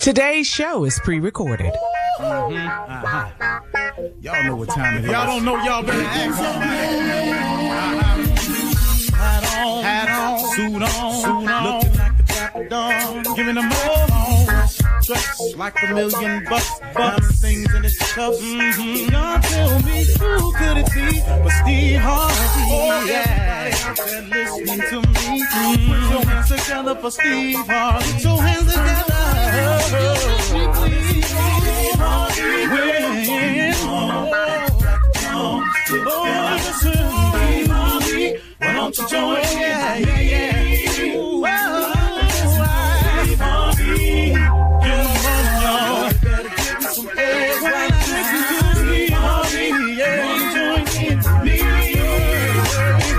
Today's show is pre-recorded. Y'all know what time it is. Y'all don't know, y'all better ask Hat on, suit on, looking like the Dapper Dawn, giving them all dressed like $1,000,000, bucks, things in its cuffs. Y'all tell me who could it be but Steve Harvey? Oh, yeah, out there listening to me. Put your hands together for Steve Harvey. Put your hands together. Steve Harvey, why don't you join? Yeah. Steve Harvey, come on, y'all. Better give me some eggs right now. Steve Harvey, join in me.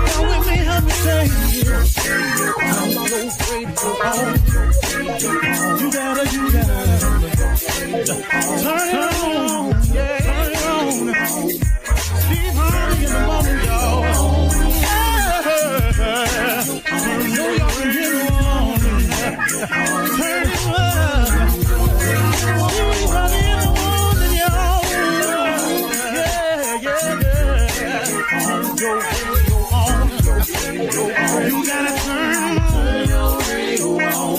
Come with me, help me say, I'm so grateful. You gotta turn it on, turn it on. Steve Harvey in the morning, y'all. You gotta turn your radio on.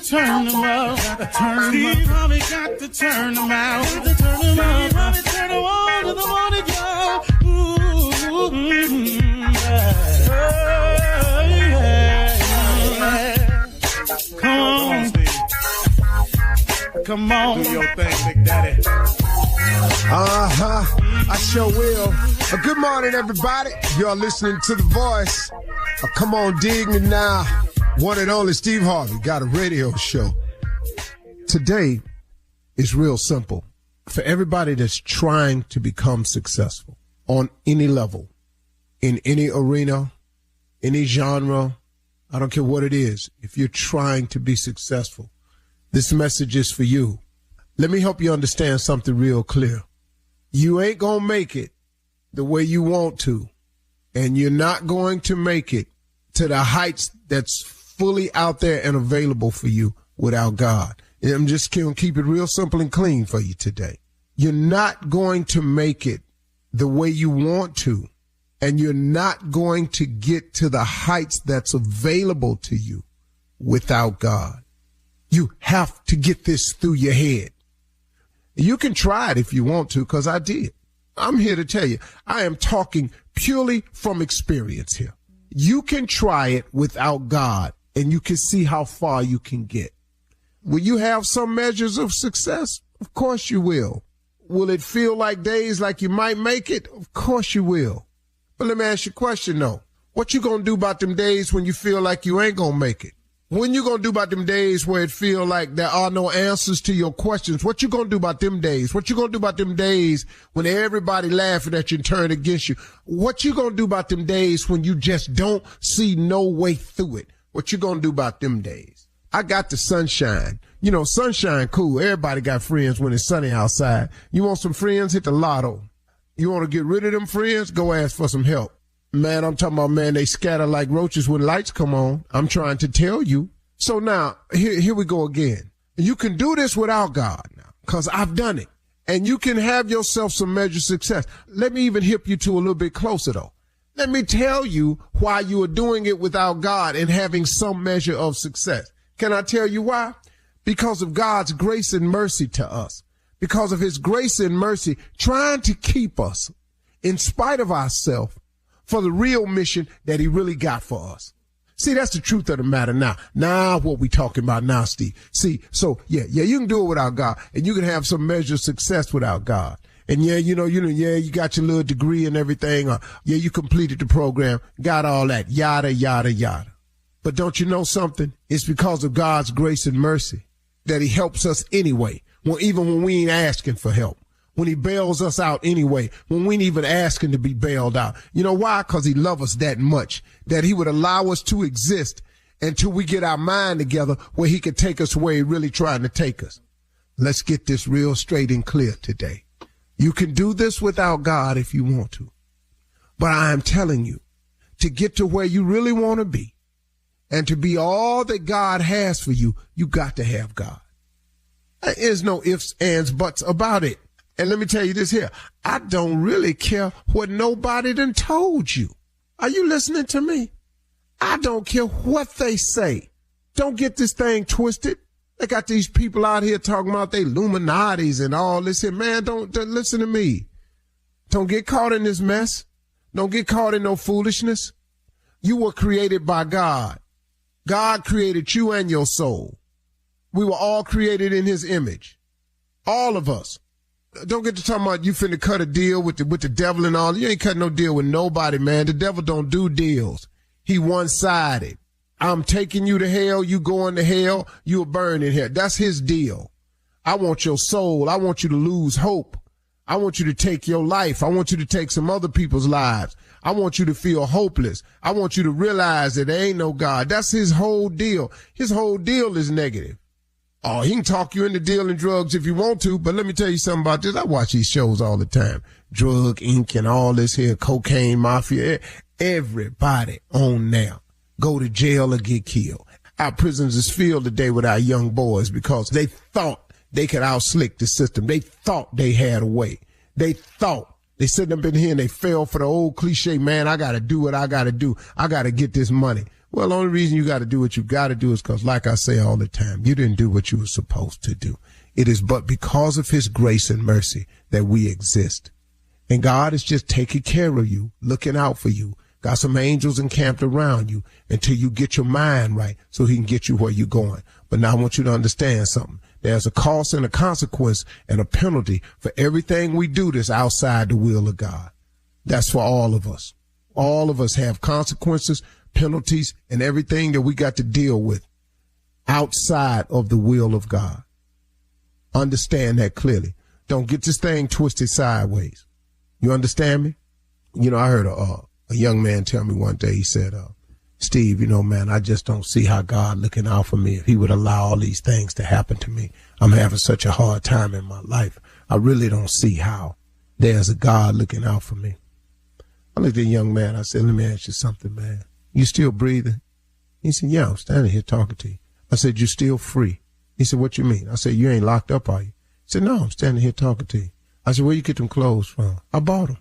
Turn them up, Steve Harvey got to turn them out. Steve Harvey turn them on in the morning, y'all. Come on, Steve. Come on. Do your thing, Big Daddy. I sure will. Good morning, everybody. You're listening to The Voice. Come on, dig me now. One and only Steve Harvey got a radio show. Today is real simple. For everybody that's trying to become successful on any level, in any arena, any genre, I don't care what it is. If you're trying to be successful, this message is for you. Let me help you understand something real clear. You ain't going to make it the way you want to, and you're not going to make it to the heights that's fully out there and available for you without God. I'm just going to keep it real simple and clean for you today. You're not going to make it the way you want to, and you're not going to get to the heights that's available to you without God. You have to get this through your head. You can try it if you want to, because I did. I'm here to tell you, I am talking purely from experience here. You can try it without God, and you can see how far you can get. Will you have some measures of success? Of course you will. Will it feel like days like you might make it? Of course you will. But let me ask you a question, though. What you gonna do about them days when you feel like you ain't gonna make it? When you gonna do about them days where it feel like there are no answers to your questions? What you gonna do about them days? What you gonna do about them days when everybody laughing at you and turn against you? What you gonna do about them days when you just don't see no way through it? What you gonna do about them days? I got the sunshine. You know, sunshine cool. Everybody got friends when it's sunny outside. You want some friends? Hit the lotto. You want to get rid of them friends? Go ask for some help. Man, I'm talking about, man, they scatter like roaches when lights come on. I'm trying to tell you. So now, here we go again. You can do this without God now, because I've done it. And you can have yourself some measure of success. Let me even hip you to a little bit closer, though. Let me tell you why you are doing it without God and having some measure of success. Can I tell you why? Because of God's grace and mercy to us. Because of his grace and mercy trying to keep us in spite of ourselves for the real mission that he really got for us. See, that's the truth of the matter now. Now what we talking about now, Steve. See, so yeah, you can do it without God, and you can have some measure of success without God. And yeah, you got your little degree and everything, or yeah, you completed the program, got all that, yada, yada, yada. But don't you know something? It's because of God's grace and mercy that he helps us anyway, even when we ain't asking for help. When he bails us out anyway, when we ain't even asking to be bailed out. You know why? Because he loves us that much, that he would allow us to exist until we get our mind together where he could take us where he really trying to take us. Let's get this real straight and clear today. You can do this without God if you want to. But I am telling you, to get to where you really want to be and to be all that God has for you, you got to have God. There is no ifs, ands, buts about it. And let me tell you this here. I don't really care what nobody done told you. Are you listening to me? I don't care what they say. Don't get this thing twisted. They got these people out here talking about they Illuminatis and all this here. Man, don't listen to me. Don't get caught in this mess. Don't get caught in no foolishness. You were created by God. God created you and your soul. We were all created in his image. All of us. Don't get to talking about you finna cut a deal with the devil and all. You ain't cutting no deal with nobody, man. The devil don't do deals. He one-sided. I'm taking you to hell, you going to hell, you'll burn in hell. That's his deal. I want your soul. I want you to lose hope. I want you to take your life. I want you to take some other people's lives. I want you to feel hopeless. I want you to realize that there ain't no God. That's his whole deal. His whole deal is negative. Oh, he can talk you into dealing drugs if you want to, but let me tell you something about this. I watch these shows all the time. Drug Inc. and all this here, cocaine mafia. Everybody on now go to jail or get killed. Our prisons is filled today with our young boys because they thought they could outslick the system. They thought they had a way. They thought. They sitting up in here and they fell for the old cliche, man, I got to do what I got to do. I got to get this money. Well, the only reason you got to do what you got to do is because, like I say all the time, you didn't do what you were supposed to do. It is but because of his grace and mercy that we exist. And God is just taking care of you, looking out for you. Got some angels encamped around you until you get your mind right so he can get you where you're going. But now I want you to understand something. There's a cost and a consequence and a penalty for everything we do that's outside the will of God. That's for all of us. All of us have consequences, penalties, and everything that we got to deal with outside of the will of God. Understand that clearly. Don't get this thing twisted sideways. You understand me? You know, I heard a young man tell me one day, he said, Steve, you know, man, I just don't see how God looking out for me if he would allow all these things to happen to me. I'm having such a hard time in my life. I really don't see how there's a God looking out for me. I looked at the young man. I said, let me ask you something, man. You still breathing? He said, yeah, I'm standing here talking to you. I said, you still free? He said, what you mean? I said, you ain't locked up, are you? He said, no, I'm standing here talking to you. I said, where you get them clothes from? I bought them.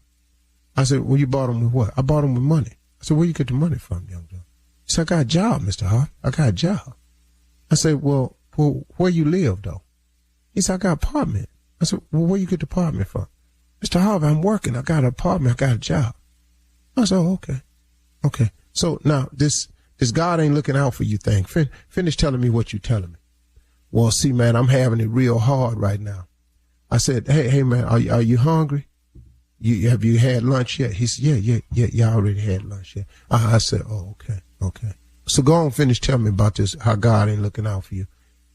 I said, well, you bought them with what? I bought them with money. I said, where you get the money from, young John? He said, I got a job, Mr. Harvey. I got a job. I said, well, where you live, though? He said, I got an apartment. I said, well, where you get the apartment from? Mr. Harvey, I'm working. I got an apartment. I got a job. I said, oh, okay. Okay. So now this God ain't looking out for you thing. Finish telling me what you telling me. Well, see, man, I'm having it real hard right now. I said, hey, man, are you hungry? Have you had lunch yet? He said, yeah, I already had lunch yet. I said, oh, okay. So go on, finish telling me about this, how God ain't looking out for you.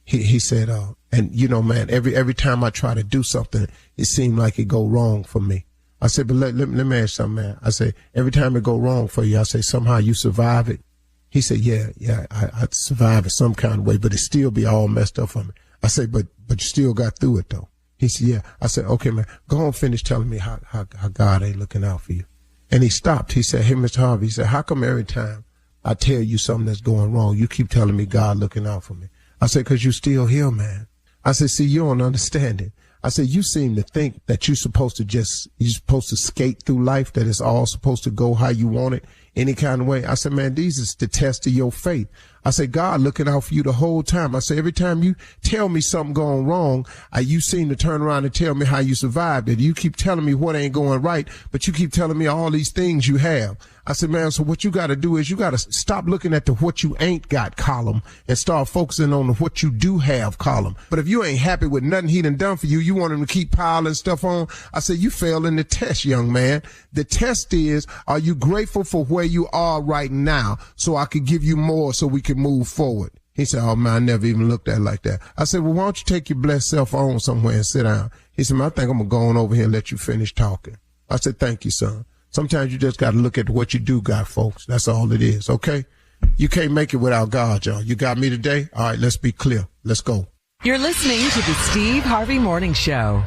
He said, and you know, man, every time I try to do something, it seemed like it go wrong for me. I said, but let me ask you something, man. I said, every time it go wrong for you, I say, somehow you survive it. He said, yeah, I survive it some kind of way, but it still be all messed up for me. I said, but you still got through it though. He said, yeah. I said, okay, man, go on, finish telling me how God ain't looking out for you. And he stopped. He said, hey, Mr. Harvey, he said, how come every time I tell you something that's going wrong, you keep telling me God looking out for me? I said, cause you still here, man. I said, see, you don't understand it. I said, you seem to think that you're supposed to skate through life, that it's all supposed to go how you want it, any kind of way. I said, man, these is the test of your faith. I said, God looking out for you the whole time. I said, every time you tell me something going wrong, you seem to turn around and tell me how you survived it. You keep telling me what ain't going right, but you keep telling me all these things you have. I said, man, so what you got to do is you got to stop looking at the what you ain't got column and start focusing on the what you do have column. But if you ain't happy with nothing he done for you, you want him to keep piling stuff on. I said, you failed in the test, young man. The test is, are you grateful for where you are right now so I could give you more so we can move forward? He said, oh, man, I never even looked at it like that. I said, well, why don't you take your blessed self on somewhere and sit down? He said, man, I think I'm going to go on over here and let you finish talking. I said, thank you, son. Sometimes you just got to look at what you do got, folks. That's all it is, okay? You can't make it without God, y'all. You got me today? All right, let's be clear. Let's go. You're listening to the Steve Harvey Morning Show.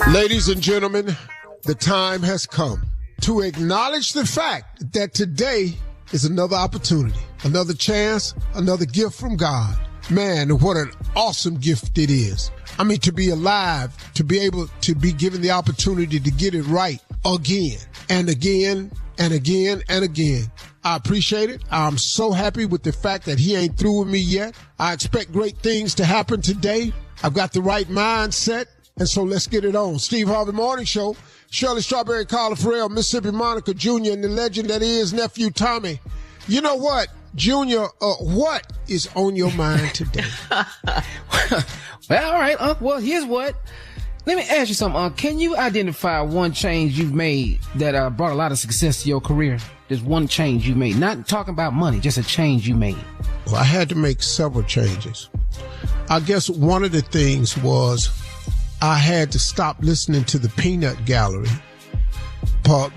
Ladies and gentlemen, the time has come to acknowledge the fact that today is another opportunity, another chance, another gift from God. Man, what an awesome gift it is. I mean, to be alive, to be able to be given the opportunity to get it right again and again and again and again. I appreciate it. I'm so happy with the fact that he ain't through with me yet. I expect great things to happen today. I've got the right mindset. And so let's get it on. Steve Harvey Morning Show. Shirley Strawberry, Carla Farrell, Mississippi Monica Jr., and the legend that is Nephew Tommy. You know what, Junior, what is on your mind today? Well, all right. Well, here's what. Let me ask you something. Can you identify one change you've made that brought a lot of success to your career? There's one change you made. Not talking about money, just a change you made. Well, I had to make several changes. I guess one of the things was I had to stop listening to the peanut gallery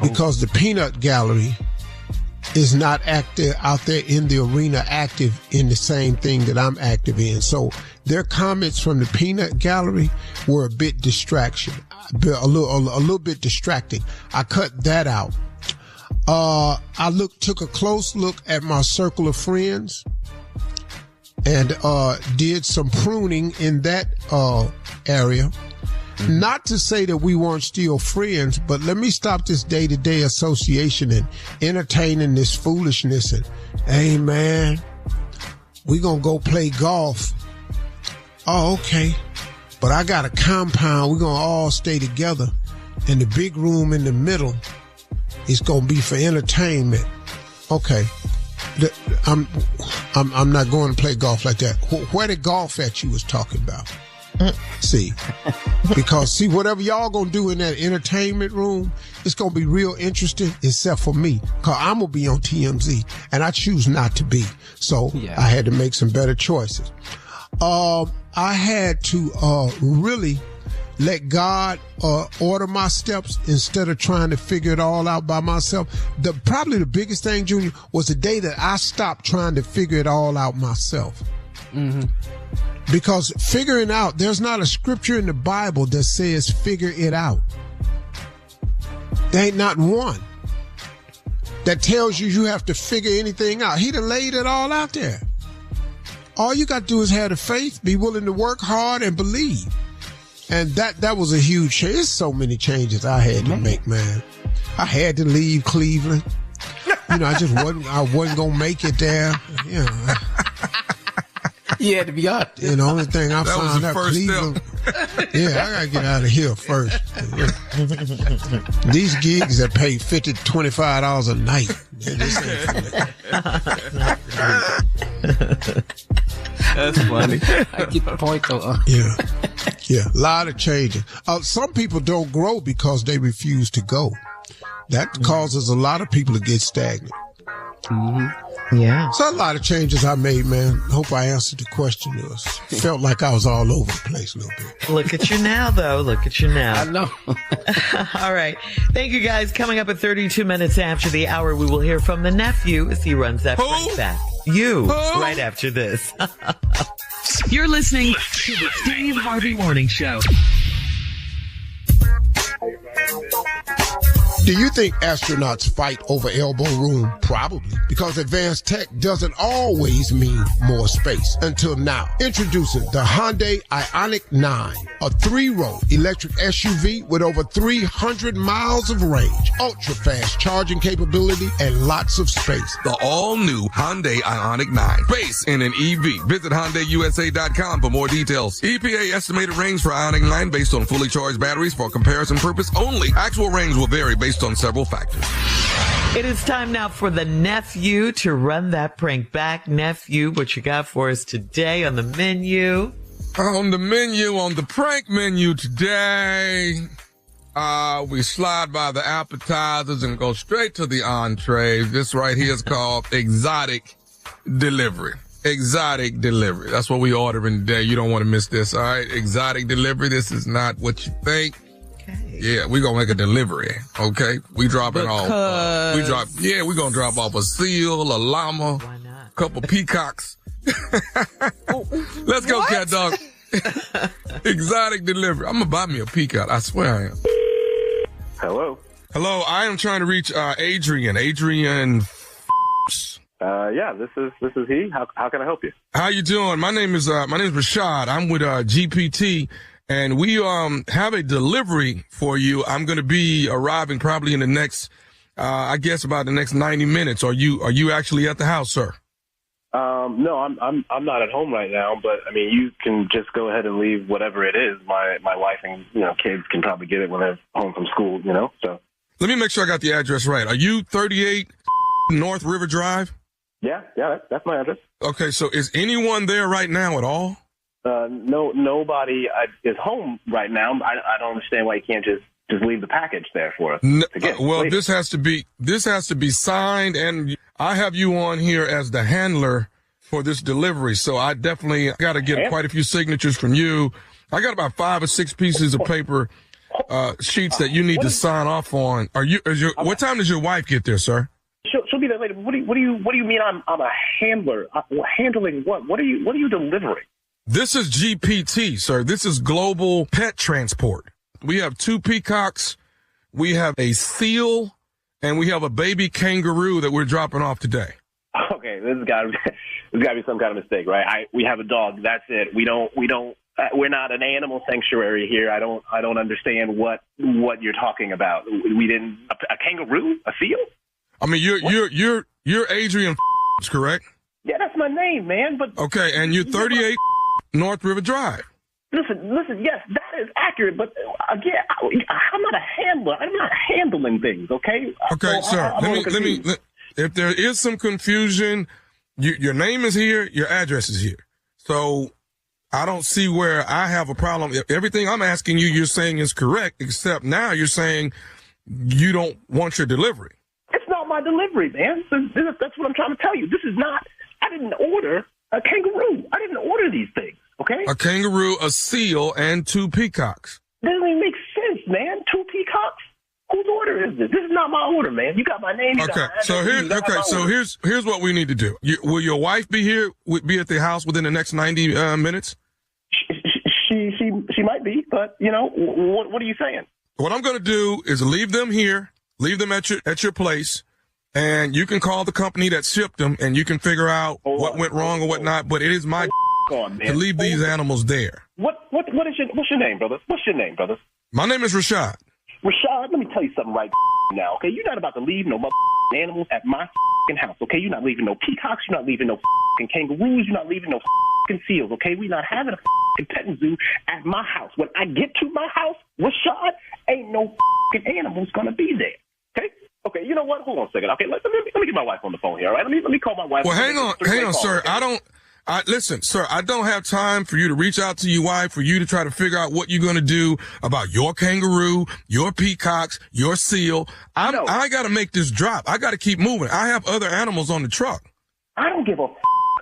because the peanut gallery is not active out there in the arena, active in the same thing that I'm active in. So their comments from the peanut gallery were a bit distraction, a little bit distracting. I cut that out. I took a close look at my circle of friends and did some pruning in that area. Not to say that we weren't still friends, but let me stop this day-to-day association and entertaining this foolishness. And, hey, man, we gonna go play golf. Oh, okay. But I got a compound. We're gonna all stay together. And the big room in the middle is gonna be for entertainment. Okay. I'm not going to play golf like that. Where the golf at you was talking about? See, because whatever y'all gonna do in that entertainment room, it's gonna be real interesting, except for me, cause I'm gonna be on TMZ, and I choose not to be. So I had to make some better choices. I had to really let God order my steps instead of trying to figure it all out by myself. Probably the biggest thing, Junior, was the day that I stopped trying to figure it all out myself. Mm-hmm. Because figuring out, there's not a scripture in the Bible that says figure it out. There ain't not one that tells you have to figure anything out. He done laid it all out there. All you got to do is have the faith, be willing to work hard, and believe. And that was a huge change. There's so many changes I had to make, man. I had to leave Cleveland. You know, I wasn't going to make it there. You know. You had to be out there. The only thing I found out, Cleveland. Yeah, I got to get out of here first. These gigs that pay $50 to $25 a night. This That's funny. I get the point, though. Yeah, a lot of changes. Some people don't grow because they refuse to go. That causes a lot of people to get stagnant. Mm-hmm. Yeah. So a lot of changes I made, man. Hope I answered the question. Felt like I was all over the place a little bit. Look at you now, though. Look at you now. I know. All right. Thank you, guys. Coming up at 32 minutes after the hour, we will hear from the nephew as he runs that break back. Right after this. You're listening to the Steve Harvey Morning Show. Do you think astronauts fight over elbow room? Probably, because advanced tech doesn't always mean more space. Until now, introducing the Hyundai Ioniq 9, a 3-row electric SUV with over 300 miles of range, ultra-fast charging capability, and lots of space. The all-new Hyundai Ioniq 9, based in an EV. Visit HyundaiUSA.com for more details. EPA estimated range for Ioniq 9 based on fully charged batteries for comparison purpose only. Actual range will vary based on several factors. It is time now for the nephew to run that prank back. Nephew, what you got for us today on the menu? On the prank menu today, we slide by the appetizers and go straight to the entrees. This right here is called exotic delivery. Exotic delivery. That's what we ordering today. You don't want to miss this, all right? Exotic delivery. This is not what you think. Yeah, we gonna make a delivery, okay? We dropping off. We're gonna drop off a seal, a llama. Why not? couple peacocks. Let's go, cat dog. Exotic delivery. I'm gonna buy me a peacock. I swear I am. Hello. Hello, I am trying to reach Adrian. Adrian. Yeah, this is he. How can I help you? How you doing? My name is Rashad. I'm with GPT, and we have a delivery for you. I'm going to be arriving probably in the next, I guess about the next 90 minutes. Are you actually at the house, sir? No, I'm not at home right now. But I mean, you can just go ahead and leave whatever it is. My wife and kids can probably get it when they're home from school. So. Let me make sure I got the address right. Are you 38 North River Drive? Yeah, that's my address. Okay, so is anyone there right now at all? No, nobody is home right now. I don't understand why you can't just leave the package there for us. Well, this has to be signed, and I have you on here as the handler for this delivery. So I definitely got to get quite a few signatures from you. I got about 5 or 6 pieces of paper, sheets that you need to sign off on. What time does your wife get there, sir? She'll be there later. What do you mean I'm a handler? Handling what? What are you delivering? This is GPT, sir. This is Global Pet Transport. We have 2 peacocks, we have a seal, and we have a baby kangaroo that we're dropping off today. Okay, this has got to be some kind of mistake, right? We have a dog. That's it. We're not an animal sanctuary here. I don't understand what you're talking about. We didn't a kangaroo, a seal. I mean, you're Adrian, correct? Yeah, that's my name, man. But okay, and you're 38 North River Drive. Listen. Yes, that is accurate. But again, I'm not a handler. I'm not handling things. Okay. Okay, so sir. Let me. If there is some confusion, your name is here. Your address is here. So I don't see where I have a problem. Everything I'm asking you're saying is correct, except now you're saying you don't want your delivery. My delivery, man. That's what I'm trying to tell you. This is not. I didn't order a kangaroo. I didn't order these things. Okay. A kangaroo, a seal, and 2 peacocks. Doesn't even make sense, man. 2 peacocks. Whose order is this? This is not my order, man. You got my name. Okay. Here's what we need to do. Will your wife be here? Be at the house within the next 90 minutes? She might be, but what are you saying? What I'm going to do is leave them here. Leave them at your place. And you can call the company that shipped them, and you can figure out what went wrong or what not. But it is my to leave these animals there. What's your name, brother? What's your name, brother? My name is Rashad. Rashad, let me tell you something right now, okay? You're not about to leave no animals at my house, okay? You're not leaving no peacocks. You're not leaving no kangaroos. You're not leaving no seals, okay? We're not having a petting zoo at my house. When I get to my house, Rashad, ain't no animals gonna be there, okay? Okay, you know what? Hold on a second. Okay, let me get my wife on the phone here, all right? Let me call my wife. Well, hang on, sir. Okay? Listen, sir, I don't have time for you to reach out to your wife, for you to try to figure out what you're going to do about your kangaroo, your peacocks, your seal. I got to make this drop. I got to keep moving. I have other animals on the truck. I don't give a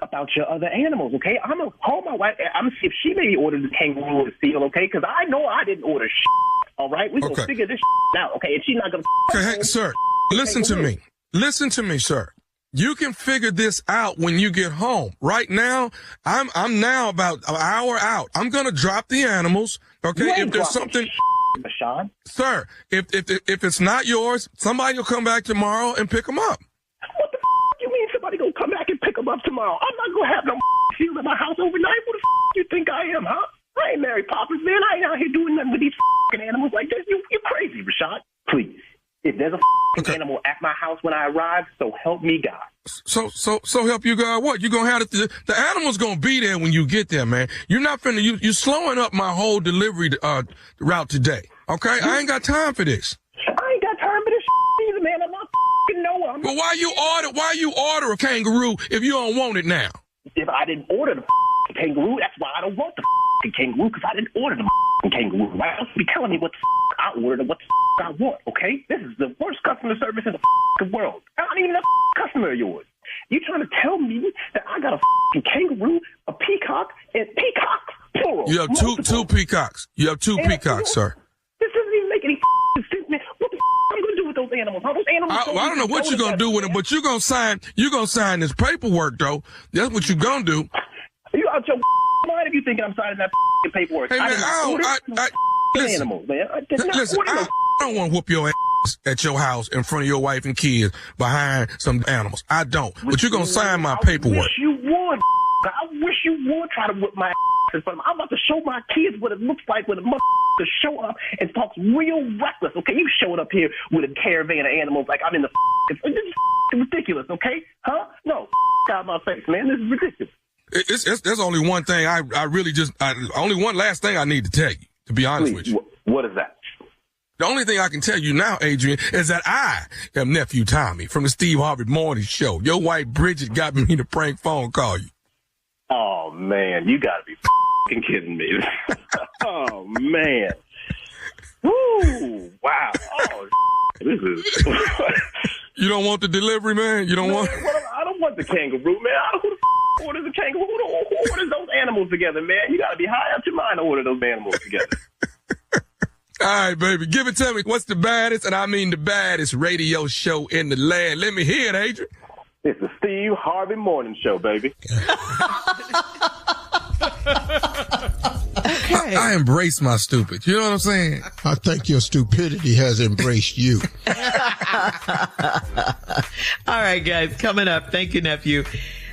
about your other animals, okay? I'm going to call my wife. I'm going to see if she maybe ordered the kangaroo or the seal, okay? Because I know I didn't order all right? We're going to figure this out, okay? And she's not going to... Okay, hey, sir, listen to me. Listen to me, sir. You can figure this out when you get home. Right now, I'm now about an hour out. I'm going to drop the animals, okay? If there's something... Rashad? Sir, if it's not yours, somebody will come back tomorrow and pick them up. What the you mean somebody going to come back and pick them up tomorrow? I'm not going to have no seal in my house overnight. What the you think I am, huh? I ain't Mary Poppins, man. I ain't out here doing nothing with these animals like this. You're crazy, Rashad. Please. If there's a animal at my house when I arrive, so help me God. So help you God what? You're going to have the animal's going to be there when you get there, man. You're not finna, you're slowing up my whole delivery route today. Okay? I ain't got time for this. I ain't got time for this either, man. I'm not Noah. But why you order a kangaroo if you don't want it now? If I didn't order the kangaroo, that's why I don't want the kangaroo, because I didn't order the kangaroo. Why else be telling me what the I ordered and what the I want, okay? This is the worst customer service in the world. I'm not even a customer of yours. You trying to tell me that I got a kangaroo, a peacock, and peacocks, plural. You have two peacocks. You have two peacocks, sir. This doesn't even make any sense, man. What the I'm going to do with those animals? Huh? Those animals. I don't know what you're gonna do with them, but you're gonna sign this paperwork though. That's what you're gonna do. Are you out your mind if you think I'm signing that paperwork? Hey man, listen, animals, man. Listen, I don't want to whoop your ass at your house in front of your wife and kids behind some animals. I don't. But you're gonna sign my paperwork. I wish you would. I wish you would try to whip my ass in front of them. I'm about to show my kids what it looks like when a motherfucker show up and talks real reckless. Okay, you showed up here with a caravan of animals like I'm in the. This is ridiculous. Okay, huh? No, out of my face, man. This is ridiculous. There's only one thing only one last thing I need to tell you, to be honest with you. What is that? The only thing I can tell you now, Adrian, is that I am nephew Tommy from the Steve Harvey Morning Show. Your wife Bridget got me to prank phone call you. Oh man, you gotta be fucking kidding me. Oh man. Woo! Wow. Oh, this is. You don't want the delivery, man? You don't want? I don't want the kangaroo, man. Who the orders a kangaroo? Who orders those animals together, man? You gotta be high up your mind to order those animals together. All right, baby. Give it to me. What's the baddest, and I mean the baddest radio show in the land? Let me hear it, Adrian. It's the Steve Harvey Morning Show, baby. Okay. I embrace my stupid. You know what I'm saying? I think your stupidity has embraced you. All right, guys. Coming up. Thank you, nephew.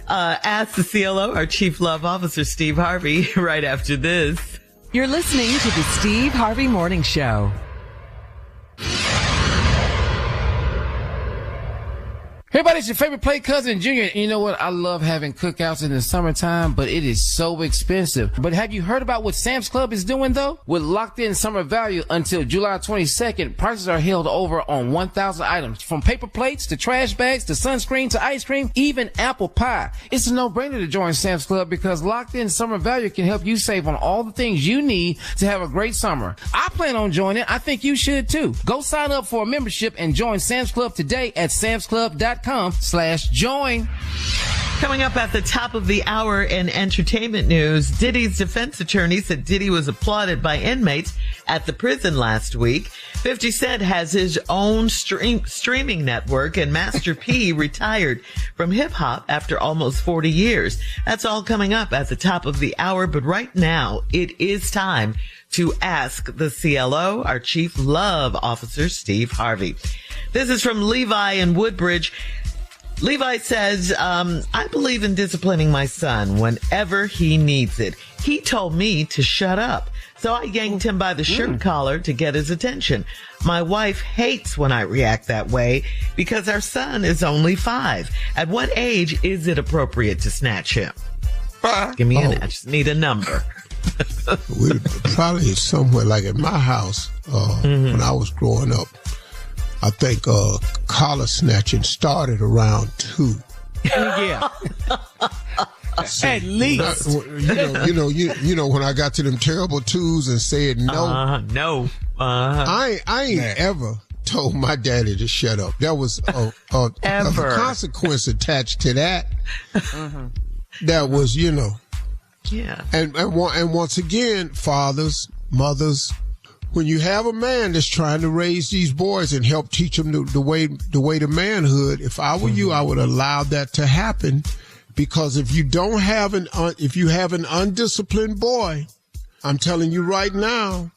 Ask the CLO, our Chief Love Officer, Steve Harvey, right after this. You're listening to the Steve Harvey Morning Show. Hey, everybody, it's your favorite play cousin, Junior. And you know what? I love having cookouts in the summertime, but it is so expensive. But have you heard about what Sam's Club is doing, though? With locked-in summer value until July 22nd, prices are held over on 1,000 items, from paper plates to trash bags to sunscreen to ice cream, even apple pie. It's a no-brainer to join Sam's Club because locked-in summer value can help you save on all the things you need to have a great summer. I plan on joining. I think you should, too. Go sign up for a membership and join Sam's Club today at samsclub.com/join. Coming up at the top of the hour in entertainment news, Diddy's defense attorney said Diddy was applauded by inmates at the prison last week. 50 Cent has his own streaming network, and Master P retired from hip hop after almost 40 years. That's all coming up at the top of the hour. But right now, it is time to ask the CLO, our Chief Love Officer, Steve Harvey. This is from Levi in Woodbridge. Levi says, I believe in disciplining my son whenever he needs it. He told me to shut up, so I yanked him by the shirt collar to get his attention. My wife hates when I react that way because our son is only 5. At what age is it appropriate to snatch him? Give me I just need a number. We probably somewhere like at my house when I was growing up. I think collar snatching started around 2. Yeah. At least. You know when I got to them terrible 2s and said no. No. I ain't ever told my daddy to shut up. There was a consequence attached to that. That was, Yeah. And once again, fathers, mothers, when you have a man that's trying to raise these boys and help teach them the way to manhood, if I were you, I would allow that to happen, because if you have an undisciplined boy, I'm telling you right now,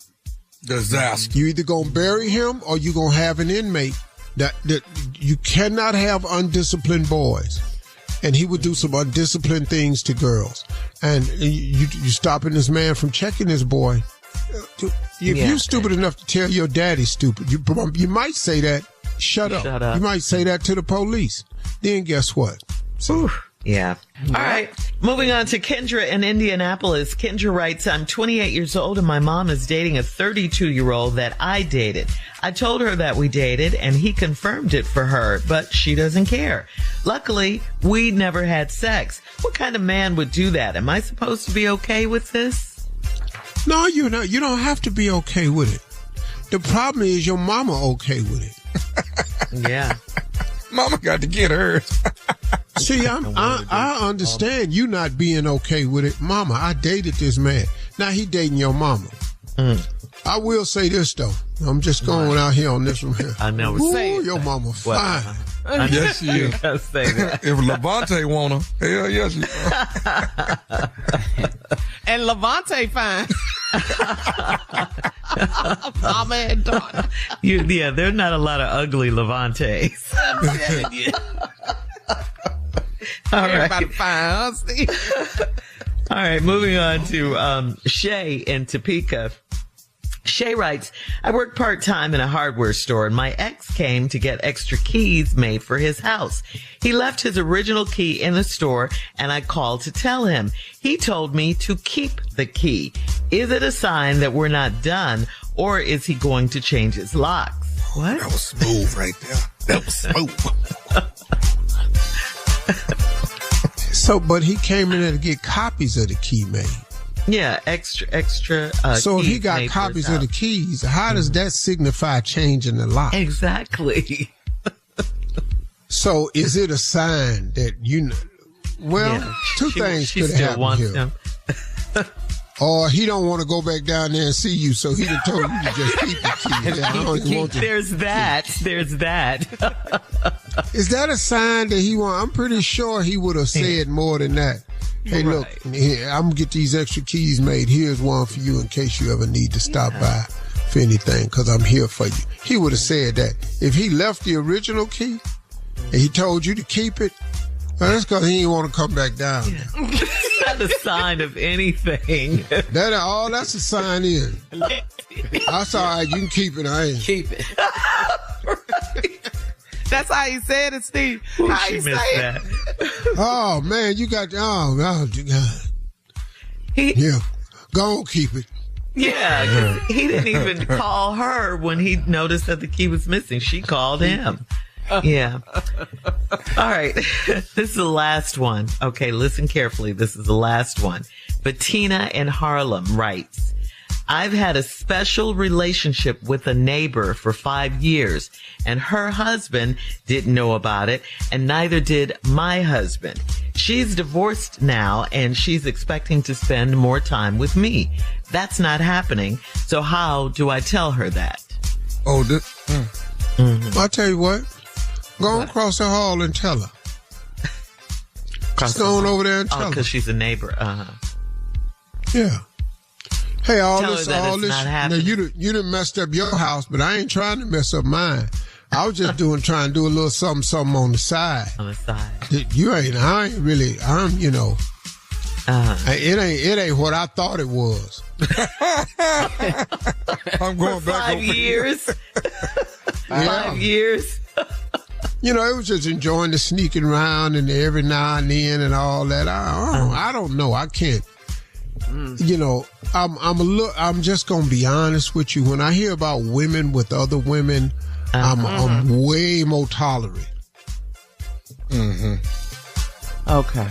disaster. You either gonna bury him or you gonna have an inmate. That you cannot have undisciplined boys. And he would do some undisciplined things to girls. And you stopping this man from checking this boy. If you're stupid enough to tell your daddy stupid, you might say that, shut up. You might say that to the police. Then guess what? Yeah. All right. Moving on to Kendra in Indianapolis. Kendra writes, I'm 28 years old and my mom is dating a 32-year-old that I dated. I told her that we dated and he confirmed it for her, but she doesn't care. Luckily, we never had sex. What kind of man would do that? Am I supposed to be okay with this? No, you're not. You don't have to be okay with it. The problem is your mama okay with it. Yeah. Mama got to get hers. See, I understand you not being okay with it. Mama, I dated this man. Now he dating your mama. I will say this, though. I'm just going out here on this one here. I know. Ooh, your mama fine. Yes, she is. Gotta say that. If Levante want her, hell yes, she And Levante fine. Mama and daughter. Yeah, there are not a lot of ugly Levantes. All right. Everybody fine, huh, Steve? All right, moving on to Shay in Topeka. Shay writes, I work part-time in a hardware store and my ex came to get extra keys made for his house. He left his original key in the store and I called to tell him. He told me to keep the key. Is it a sign that we're not done or is he going to change his locks? What? That was smooth right there. That was smooth. So, but he came in there to get copies of the key made. Yeah, extra. So if he keys got made for copies his of the house. keys, how does that signify changing the lock? Exactly. So is it a sign that you know? Well, Yeah. two She things could still happen wants here. him. Or he don't want to go back down there and see you, so he done told you to just keep the keys. I don't even want to. There's that. Is that a sign that he want? I'm pretty sure he would have said more than that. Hey, look, here, I'm gonna get these extra keys made. Here's one for you in case you ever need to stop by for anything, because I'm here for you. He would have said that. If he left the original key and he told you to keep it, well, that's because he didn't want to come back down. Not a sign of anything. That's a sign is. That's all right. You can keep it. I ain't. Keep it. That's how he said it, Steve. Ooh, How she he missed say that. Oh man, you got yeah. Go on, keep it. Yeah, 'cause he didn't even call her when he noticed that the key was missing. She called him. Yeah. All right. This is the last one. Okay, listen carefully. This is the last one. Bettina in Harlem writes, I've had a special relationship with a neighbor for 5 years, and her husband didn't know about it, and neither did my husband. She's divorced now, and she's expecting to spend more time with me. That's not happening, so how do I tell her that? Oh, this. I'll tell you what. Go on across the hall and tell her. Just go on over there and tell her. Because she's a neighbor. Yeah. Hey, all Tell her this. that it's not Now happening. you done messed up your house, but I ain't trying to mess up mine. I was just trying to do a little something on the side. On the side. It ain't what I thought it was. I'm going For back 5 over years. 5 years. It was just enjoying the sneaking around and every now and then and all that. I don't know. I can't. I'm just gonna be honest with you. When I hear about women with other women, I'm way more tolerant. Mm-hmm. Okay.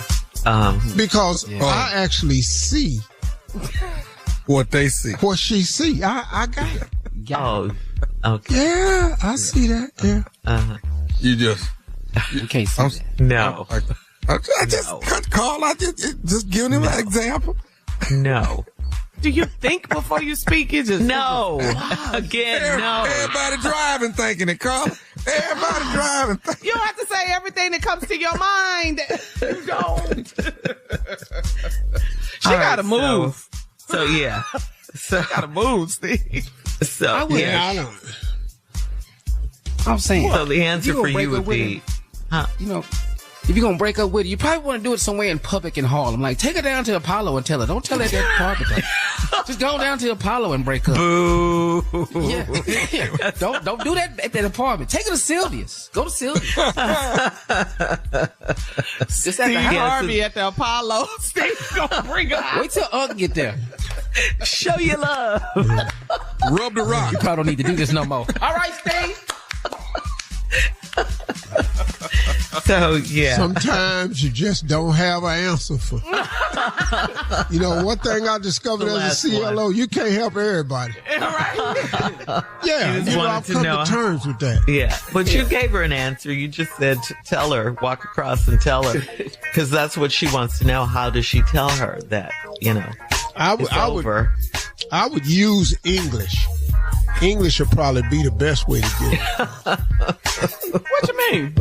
Because I actually see what they see. what she see. I got it. Oh, okay. Yeah, I see that. Yeah. You just. You can't see that. No. I just cut Carl. I just giving him an example. No. Do you think before you speak? You just No. Again, no. Everybody driving thinking it, Carl. Everybody driving thinking. You don't have to say everything that comes to your mind. You don't. She All gotta right, move. So yeah. So Gotta move, Steve. So would- yeah. I don't. I'm saying. So the answer You for gonna break you up would with be, if you're gonna break up with her, you probably want to do it somewhere in public in Harlem. Like, take her down to Apollo and tell her. Don't tell her at that apartment. Just go down to Apollo and break up. boo. Yeah. Don't do that at that apartment. Take her to Sylvia's. Go to Sylvia's. Just at the Harvey at the Apollo. Steve gonna bring her out. Wait till Unc get there. Show your love. Rub the rock. You probably don't need to do this no more. All right, Steve. So yeah. Sometimes you just don't have an answer for. One thing I discovered The as a last CLO, you can't help everybody. Yeah, You just wanted I've to come know. to terms with that. Yeah, but you gave her an answer. You just said, tell her, walk across and tell her. Because that's what she wants to know. How does she tell her that, I it's over? would use English. English will probably be the best way to get it. What you mean?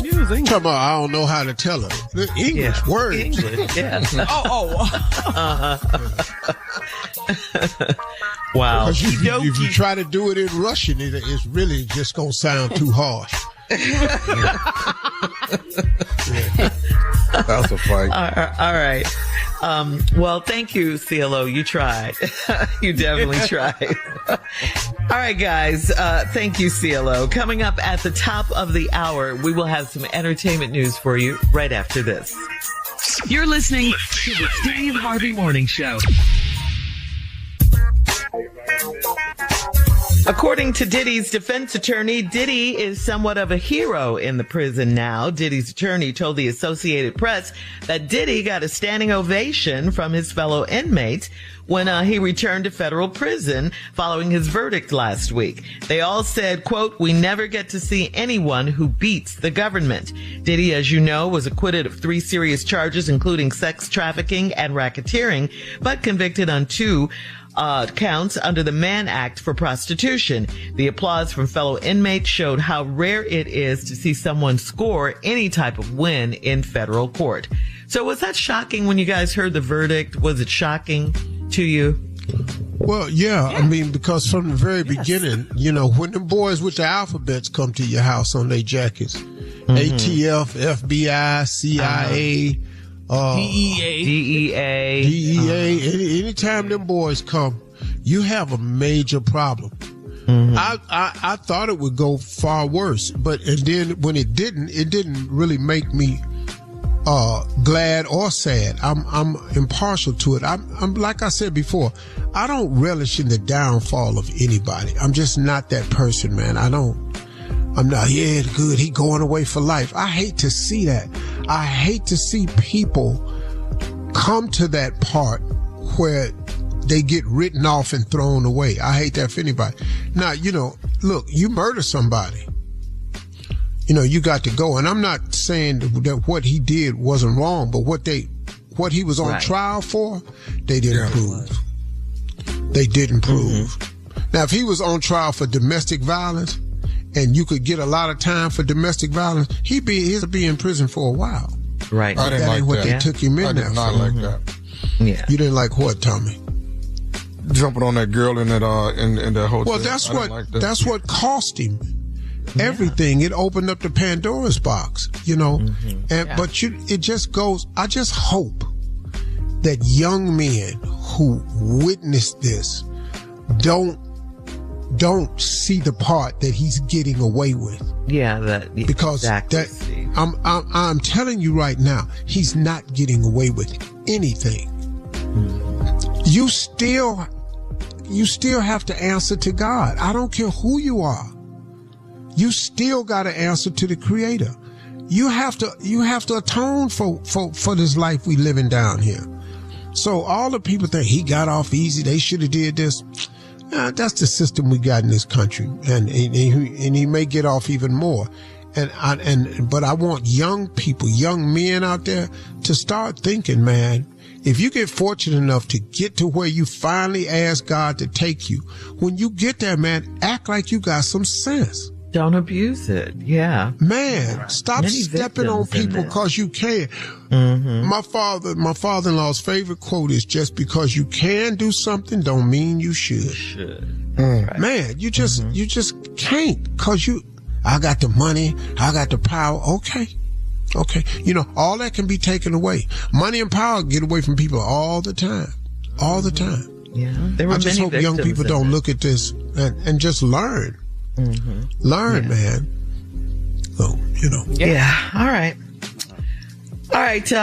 Use English. Talking about, I don't know how to tell her. The English words. English, yeah. Wow. Because if you try to do it in Russian, it's really just going to sound too harsh. That's a fight. All right. Well, thank you, CLO. You tried. You definitely tried. All right, guys. Thank you, CLO. Coming up at the top of the hour, we will have some entertainment news for you right after this. You're listening to the Steve Harvey Morning Show. According to Diddy's defense attorney, Diddy is somewhat of a hero in the prison now. Diddy's attorney told the Associated Press that Diddy got a standing ovation from his fellow inmates when he returned to federal prison following his verdict last week. They all said, quote, "We never get to see anyone who beats the government." Diddy, as you know, was acquitted of 3 serious charges, including sex trafficking and racketeering, but convicted on 2 counts under the Mann Act for prostitution. The applause from fellow inmates showed how rare it is to see someone score any type of win in federal court. So was that shocking when you guys heard the verdict? Was it shocking to you? Well, yeah. I mean, because from the very beginning, you know, when the boys with the alphabets come to your house on their jackets, ATF, FBI, CIA, DEA. Anytime them boys come, you have a major problem. I thought it would go far worse, and then when it didn't really make me glad or sad. I'm impartial to it. I'm like I said before, I don't relish in the downfall of anybody. I'm just not that person, man. I'm not, yeah, good, he going away for life. I hate to see that. I hate to see people come to that part where they get written off and thrown away. I hate that for anybody. Now, you know, look, you murder somebody, you know, you got to go. And I'm not saying that what he did wasn't wrong, but what he was on trial for, they didn't prove. They didn't prove. Now, if he was on trial for domestic violence, and you could get a lot of time for domestic violence, he'd be in prison for a while. Right. I didn't like what that. They took him in there. I did not like that. Yeah. You didn't like what, Tommy? Jumping on that girl in that in that hotel. Well, that's what cost him everything. It opened up the Pandora's box, you know. But it just goes. I just hope that young men who witness this don't see the part that he's getting away with. Because exactly, I'm telling you right now, he's not getting away with anything. You still have to answer to God. I don't care who you are. You still got to answer to the Creator. You have to atone for this life we living down here. So all the people think he got off easy, they should have did this. That's the system we got in this country, and he may get off even more. But I want young people, young men out there to start thinking, man, if you get fortunate enough to get to where you finally ask God to take you, when you get there, man, act like you got some sense. Don't abuse it. Yeah. Man, stop stepping on people because you can. My father-in-law's favorite quote is, just because you can do something don't mean you should. Man, you just can't, because I got the money, I got the power. Okay. You know, all that can be taken away. Money and power get away from people all the time. All the time. Yeah. There were I just hope young people don't look at this and just learn. Learn, man. So, you know. Yeah. All right.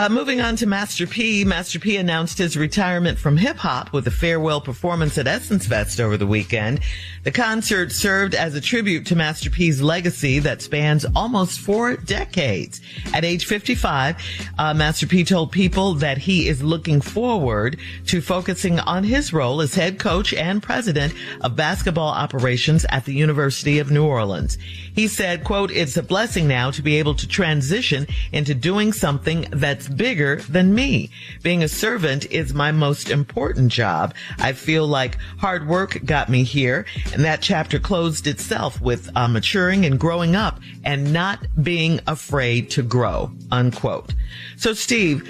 Moving on to Master P. Master P announced his retirement from hip hop with a farewell performance at Essence Fest over the weekend. The concert served as a tribute to Master P's legacy that spans almost 4 decades. At age 55, Master P told people that he is looking forward to focusing on his role as head coach and president of basketball operations at the University of New Orleans. He said, quote, "It's a blessing now to be able to transition into doing something something that's bigger than me. Being a servant is my most important job. I feel like hard work got me here, and that chapter closed itself with maturing and growing up and not being afraid to grow, unquote. So, Steve,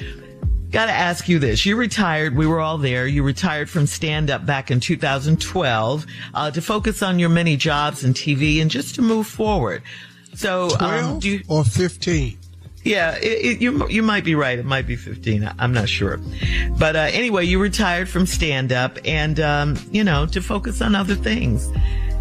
got to ask you this. You retired. We were all there. You retired from stand-up back in 2012 to focus on your many jobs in TV and just to move forward. So, 12 or 15? Yeah, you might be right. It might be 15. I'm not sure. But anyway, you retired from stand-up and, to focus on other things.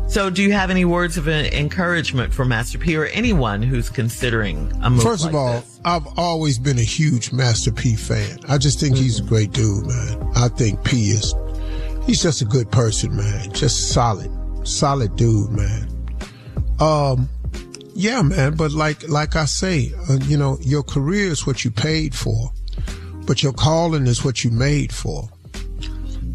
So do you have any words of encouragement for Master P or anyone who's considering a move First like of all, this? I've always been a huge Master P fan. I just think he's a great dude, man. I think he's just a good person, man. Just solid dude, man. Yeah, man. But like I say, your career is what you paid for, but your calling is what you made for.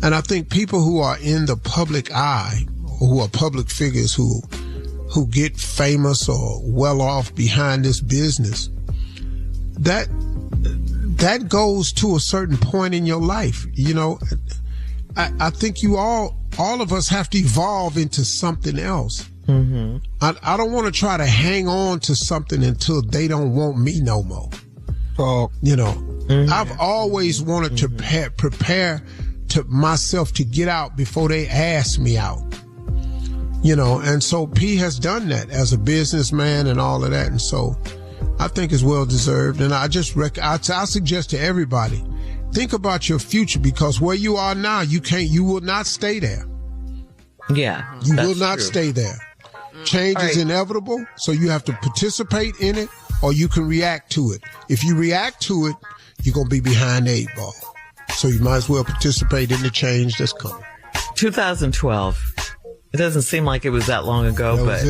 And I think people who are in the public eye, who are public figures who get famous or well off behind this business, that goes to a certain point in your life. I think all of us have to evolve into something else. Mm-hmm. I don't want to try to hang on to something until they don't want me no more. Mm-hmm. I've always wanted to prepare to myself to get out before they ask me out. And so P has done that as a businessman and all of that. And so I think it's well deserved. And I suggest to everybody, think about your future, because where you are now, you will not stay there. Yeah. You will not stay there. Change is inevitable. So you have to participate in it or you can react to it. If you react to it, you're going to be behind the 8 ball. So you might as well participate in the change that's coming. 2012. It doesn't seem like it was that long ago, but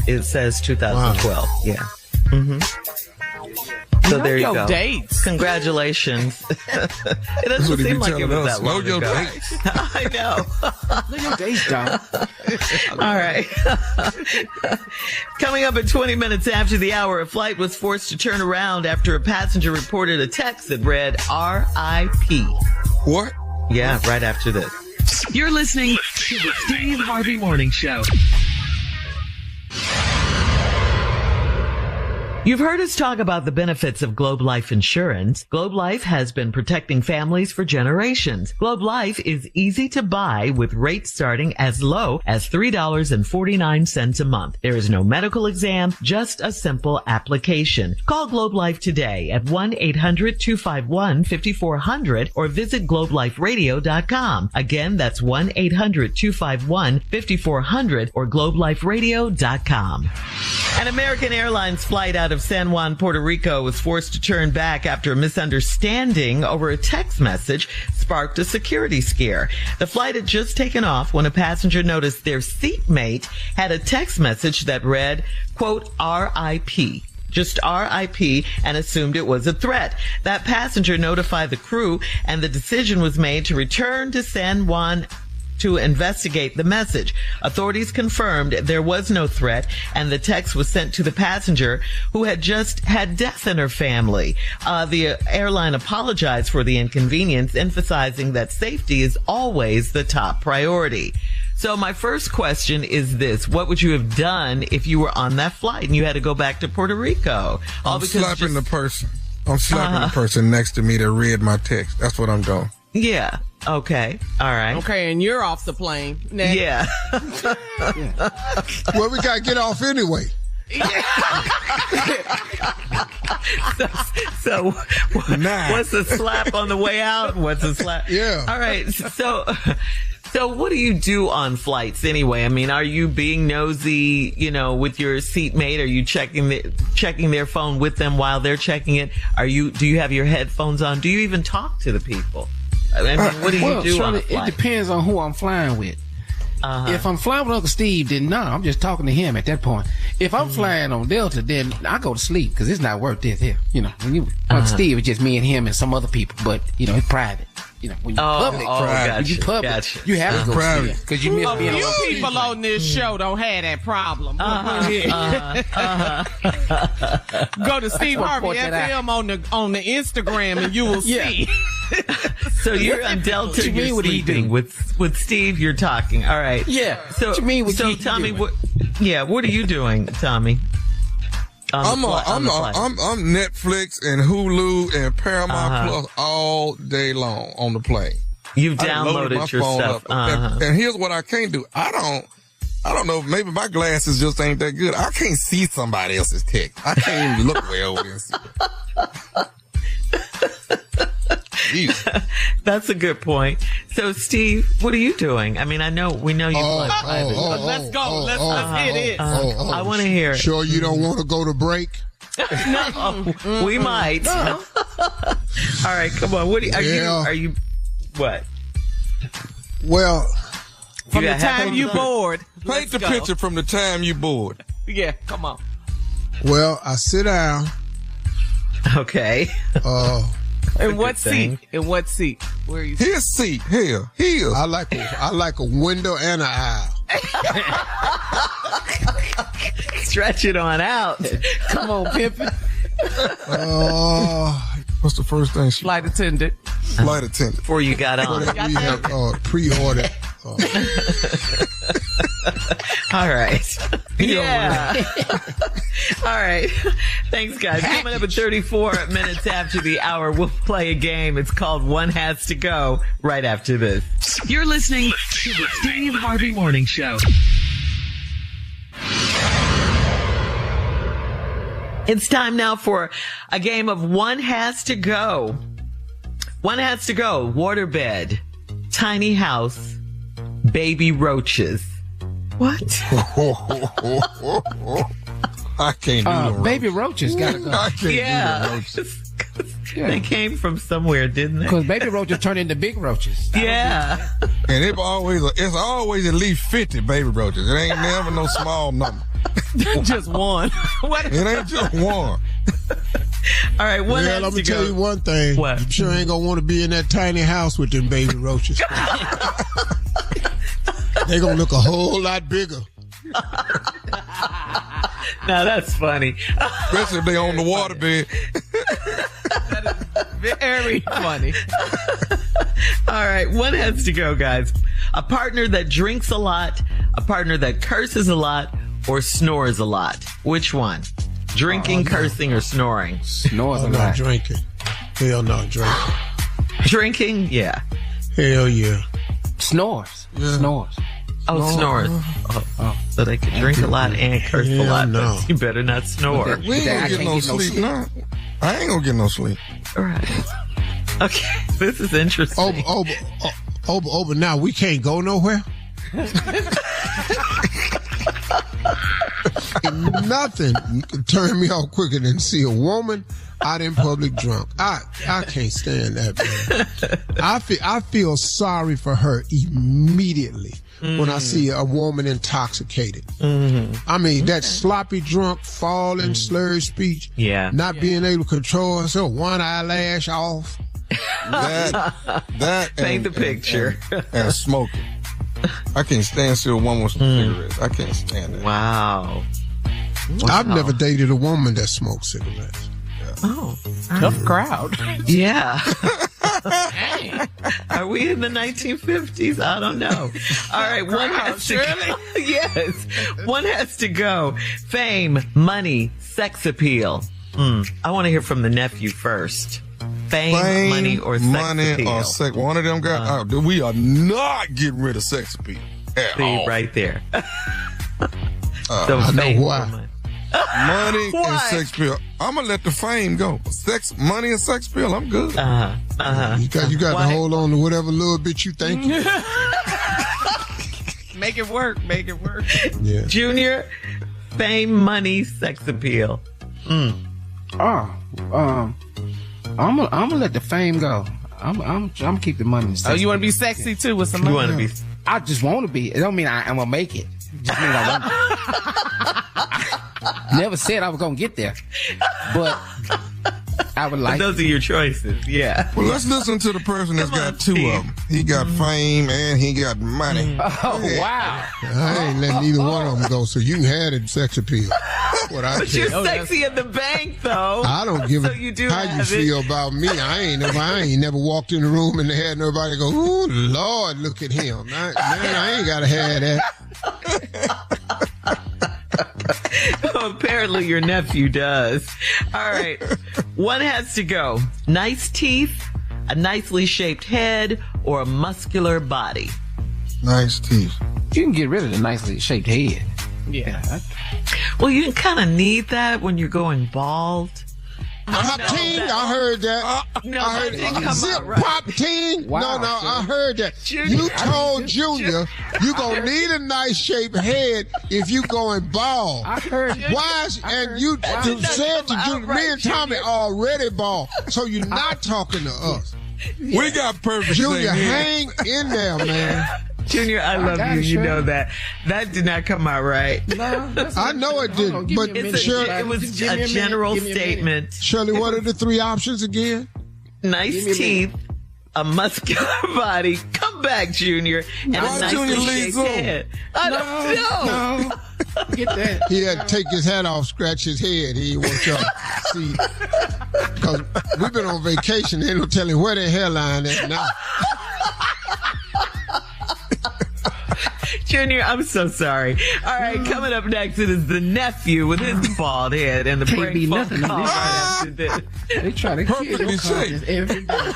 it says 2012. Wow. Yeah. Mm-hmm. So there you go. Dates. Congratulations. It doesn't seem like it was that long ago. Know your dates. I know. Know your dates, Don. All right. Coming up at 20 minutes after the hour, a flight was forced to turn around after a passenger reported a text that read R.I.P. What? Yeah, right after this. You're listening to the Steve Harvey Morning Show. You've heard us talk about the benefits of Globe Life Insurance. Globe Life has been protecting families for generations. Globe Life is easy to buy with rates starting as low as $3.49 a month. There is no medical exam, just a simple application. Call Globe Life today at 1-800-251-5400 or visit globeliferadio.com. Again, that's 1-800-251-5400 or globeliferadio.com. An American Airlines flight out of San Juan, Puerto Rico was forced to turn back after a misunderstanding over a text message sparked a security scare. The flight had just taken off when a passenger noticed their seatmate had a text message that read, quote, R.I.P., just R.I.P., and assumed it was a threat. That passenger notified the crew, and the decision was made to return to San Juan to investigate the message. Authorities confirmed there was no threat, and the text was sent to the passenger who had just had death in her family. The airline apologized for the inconvenience, emphasizing that safety is always the top priority. So my first question is this. What would you have done if you were on that flight and you had to go back to Puerto Rico? I'm slapping the person. I'm slapping the person next to me that read my text. That's what I'm doing. Yeah. Okay. All right. Okay, and you're off the plane. Next. Yeah. Well, we got to get off anyway. So what's the slap on the way out? What's the slap? Yeah. All right. So what do you do on flights anyway? I mean, are you being nosy, with your seatmate? Are you checking their phone with them while they're checking it? Do you have your headphones on? Do you even talk to the people? I mean, what do you do on a flight? It depends on who I'm flying with. If I'm flying with Uncle Steve, then I'm just talking to him at that point. If I'm flying on Delta, then I go to sleep because it's not worth it here. Uncle Steve is just me and him and some other people, but it's private. when you public, gotcha, you public, gotcha. you have to go see it because you miss A being few on people on this show don't have that problem. Go to Steve Harvey FM on the Instagram and you will see. So you're on Delta. You're sleeping with Steve. You're talking. All right. Yeah. So what you mean? So Tommy, what are you doing, Tommy? I'm Netflix and Hulu and Paramount Plus all day long on the plane. You've downloaded your stuff. And here's what I can't do. I don't know. Maybe my glasses just ain't that good. I can't see somebody else's text. I can't even look way over there. That's a good point. So, Steve, what are you doing? I mean, we know you play private. Let's go. Let's hit it. I want to hear it. Sure you don't want to go to break? No, we might. All right, come on. What are you? What? Well, from the time you bored. Paint the picture from the time you bored. Yeah, come on. Well, I sit down. Okay. In what seat? In what seat? Where are you? His seat. Here. I like a window and an aisle. Stretch it on out. Come on, pimpin'. What's the first thing? Flight attendant. Flight attendant. Before you got on. We have pre-order. All right. Yeah. All right. Thanks, guys. Coming up at 34 minutes after the hour, we'll play a game. It's called One Has to Go right after this. You're listening to the Steve Harvey Morning Show. It's time now for a game of One Has to Go. One has to go. Waterbed, tiny house, baby roaches. What? I can't do the baby roaches gotta go. I can't do the roaches. They came from somewhere, didn't they? Because baby roaches turn into big roaches. Yeah. And it's always at least 50 baby roaches. It ain't never no small number. Just one. It ain't just one. All right, one has let me to tell go. you one thing. What? You sure ain't gonna want to be in that tiny house with them baby roaches. They gonna look a whole lot bigger. Now that's funny. Especially if they on the waterbed. Very funny. All right, one has to go, guys. A partner that drinks a lot, a partner that curses a lot, or snores a lot. Which one? Drinking, cursing, or snoring? Snores a No, lot. drinking. Hell no, drinking. Drinking? Yeah. Hell yeah. Snores. Yeah. Snores. Oh, snores. Oh, so they can drink a lot and curse a lot. No. But you better not snore. We ain't gonna get no sleep now. I ain't gonna get no sleep. All right. Okay, this is interesting. Over. Now we can't go nowhere. Nothing can turn me off quicker than see a woman out in public drunk. I can't stand that, man. I feel sorry for her immediately when I see a woman intoxicated. I mean, that sloppy drunk, falling, slurred speech, not being able to control herself, one eyelash off. That Paint the picture. And smoking. I can't stand still one with some cigarettes. I can't stand that. Wow. I've never dated a woman that smoked cigarettes. Oh. Tough crowd. Yeah. Are we in the 1950s? I don't know. All right, one has to go. Yes. One has to go. Fame, money, sex appeal. I want to hear from the nephew first. Fame, money, or sex appeal. Or sex. One of them guys. We are not getting rid of sex appeal. See, right there. So I know why. Money and sex appeal. I'm gonna let the fame go. Sex, money, and sex appeal. I'm good. You got to hold on to whatever little bit you think. Make it work. Make it work. Yeah. Junior, fame, money, sex appeal. I'm gonna let the fame go. I'm keep the money. Oh, you want to be sexy too with some money? You want to be? I just want to be. It don't mean I'm gonna make it. It just means I want. Never said I was gonna get there, but I would like. Those are your choices. Yeah. Well, let's listen to the person that's got two of them. He got fame and he got money. Oh, wow. I ain't letting either one of them go, so you can have the sex appeal. What I But you're sexy in the bank, though. I don't give So a you do how you have it. feel about me. I ain't never walked in the room and had nobody go, "Ooh, Lord, look at him." I ain't gotta have that. Apparently your nephew does. All right. One has to go. Nice teeth, a nicely shaped head, or a muscular body. Nice teeth. You can get rid of the nicely shaped head. Yeah. Well, you kind of need that when you're going bald. Pop ting, I heard that. No, I heard that didn't come Zip out right. pop ting. Wow, no, sir. I heard that. Junior, You told Junior you gonna need a nice shaped head if you going bald. I heard. Why? And you said to Junior, me and Tommy already bald, so you're not talking to us. We got perfect Junior, same head. hang in there, man. Junior, I love got you. it, You Shirley. know that. That did not come out right. I know it didn't, but It Shirley, was a general statement. Shirley, what are the three options again? Nice teeth, a muscular body. Come back, Junior. And Why a nicely Junior shaped leaves on? head. I don't know. No. Get that. He had to take his hat off, scratch his head. He didn't want y'all to see. Because we've been on vacation. They don't tell him where the hairline is now. Junior, I'm so sorry. All right, coming up next, it is the nephew with his bald head and the Can't prank be phone nothing call to this. right after this. They try to kill Perfectly your shaped. conscience every day.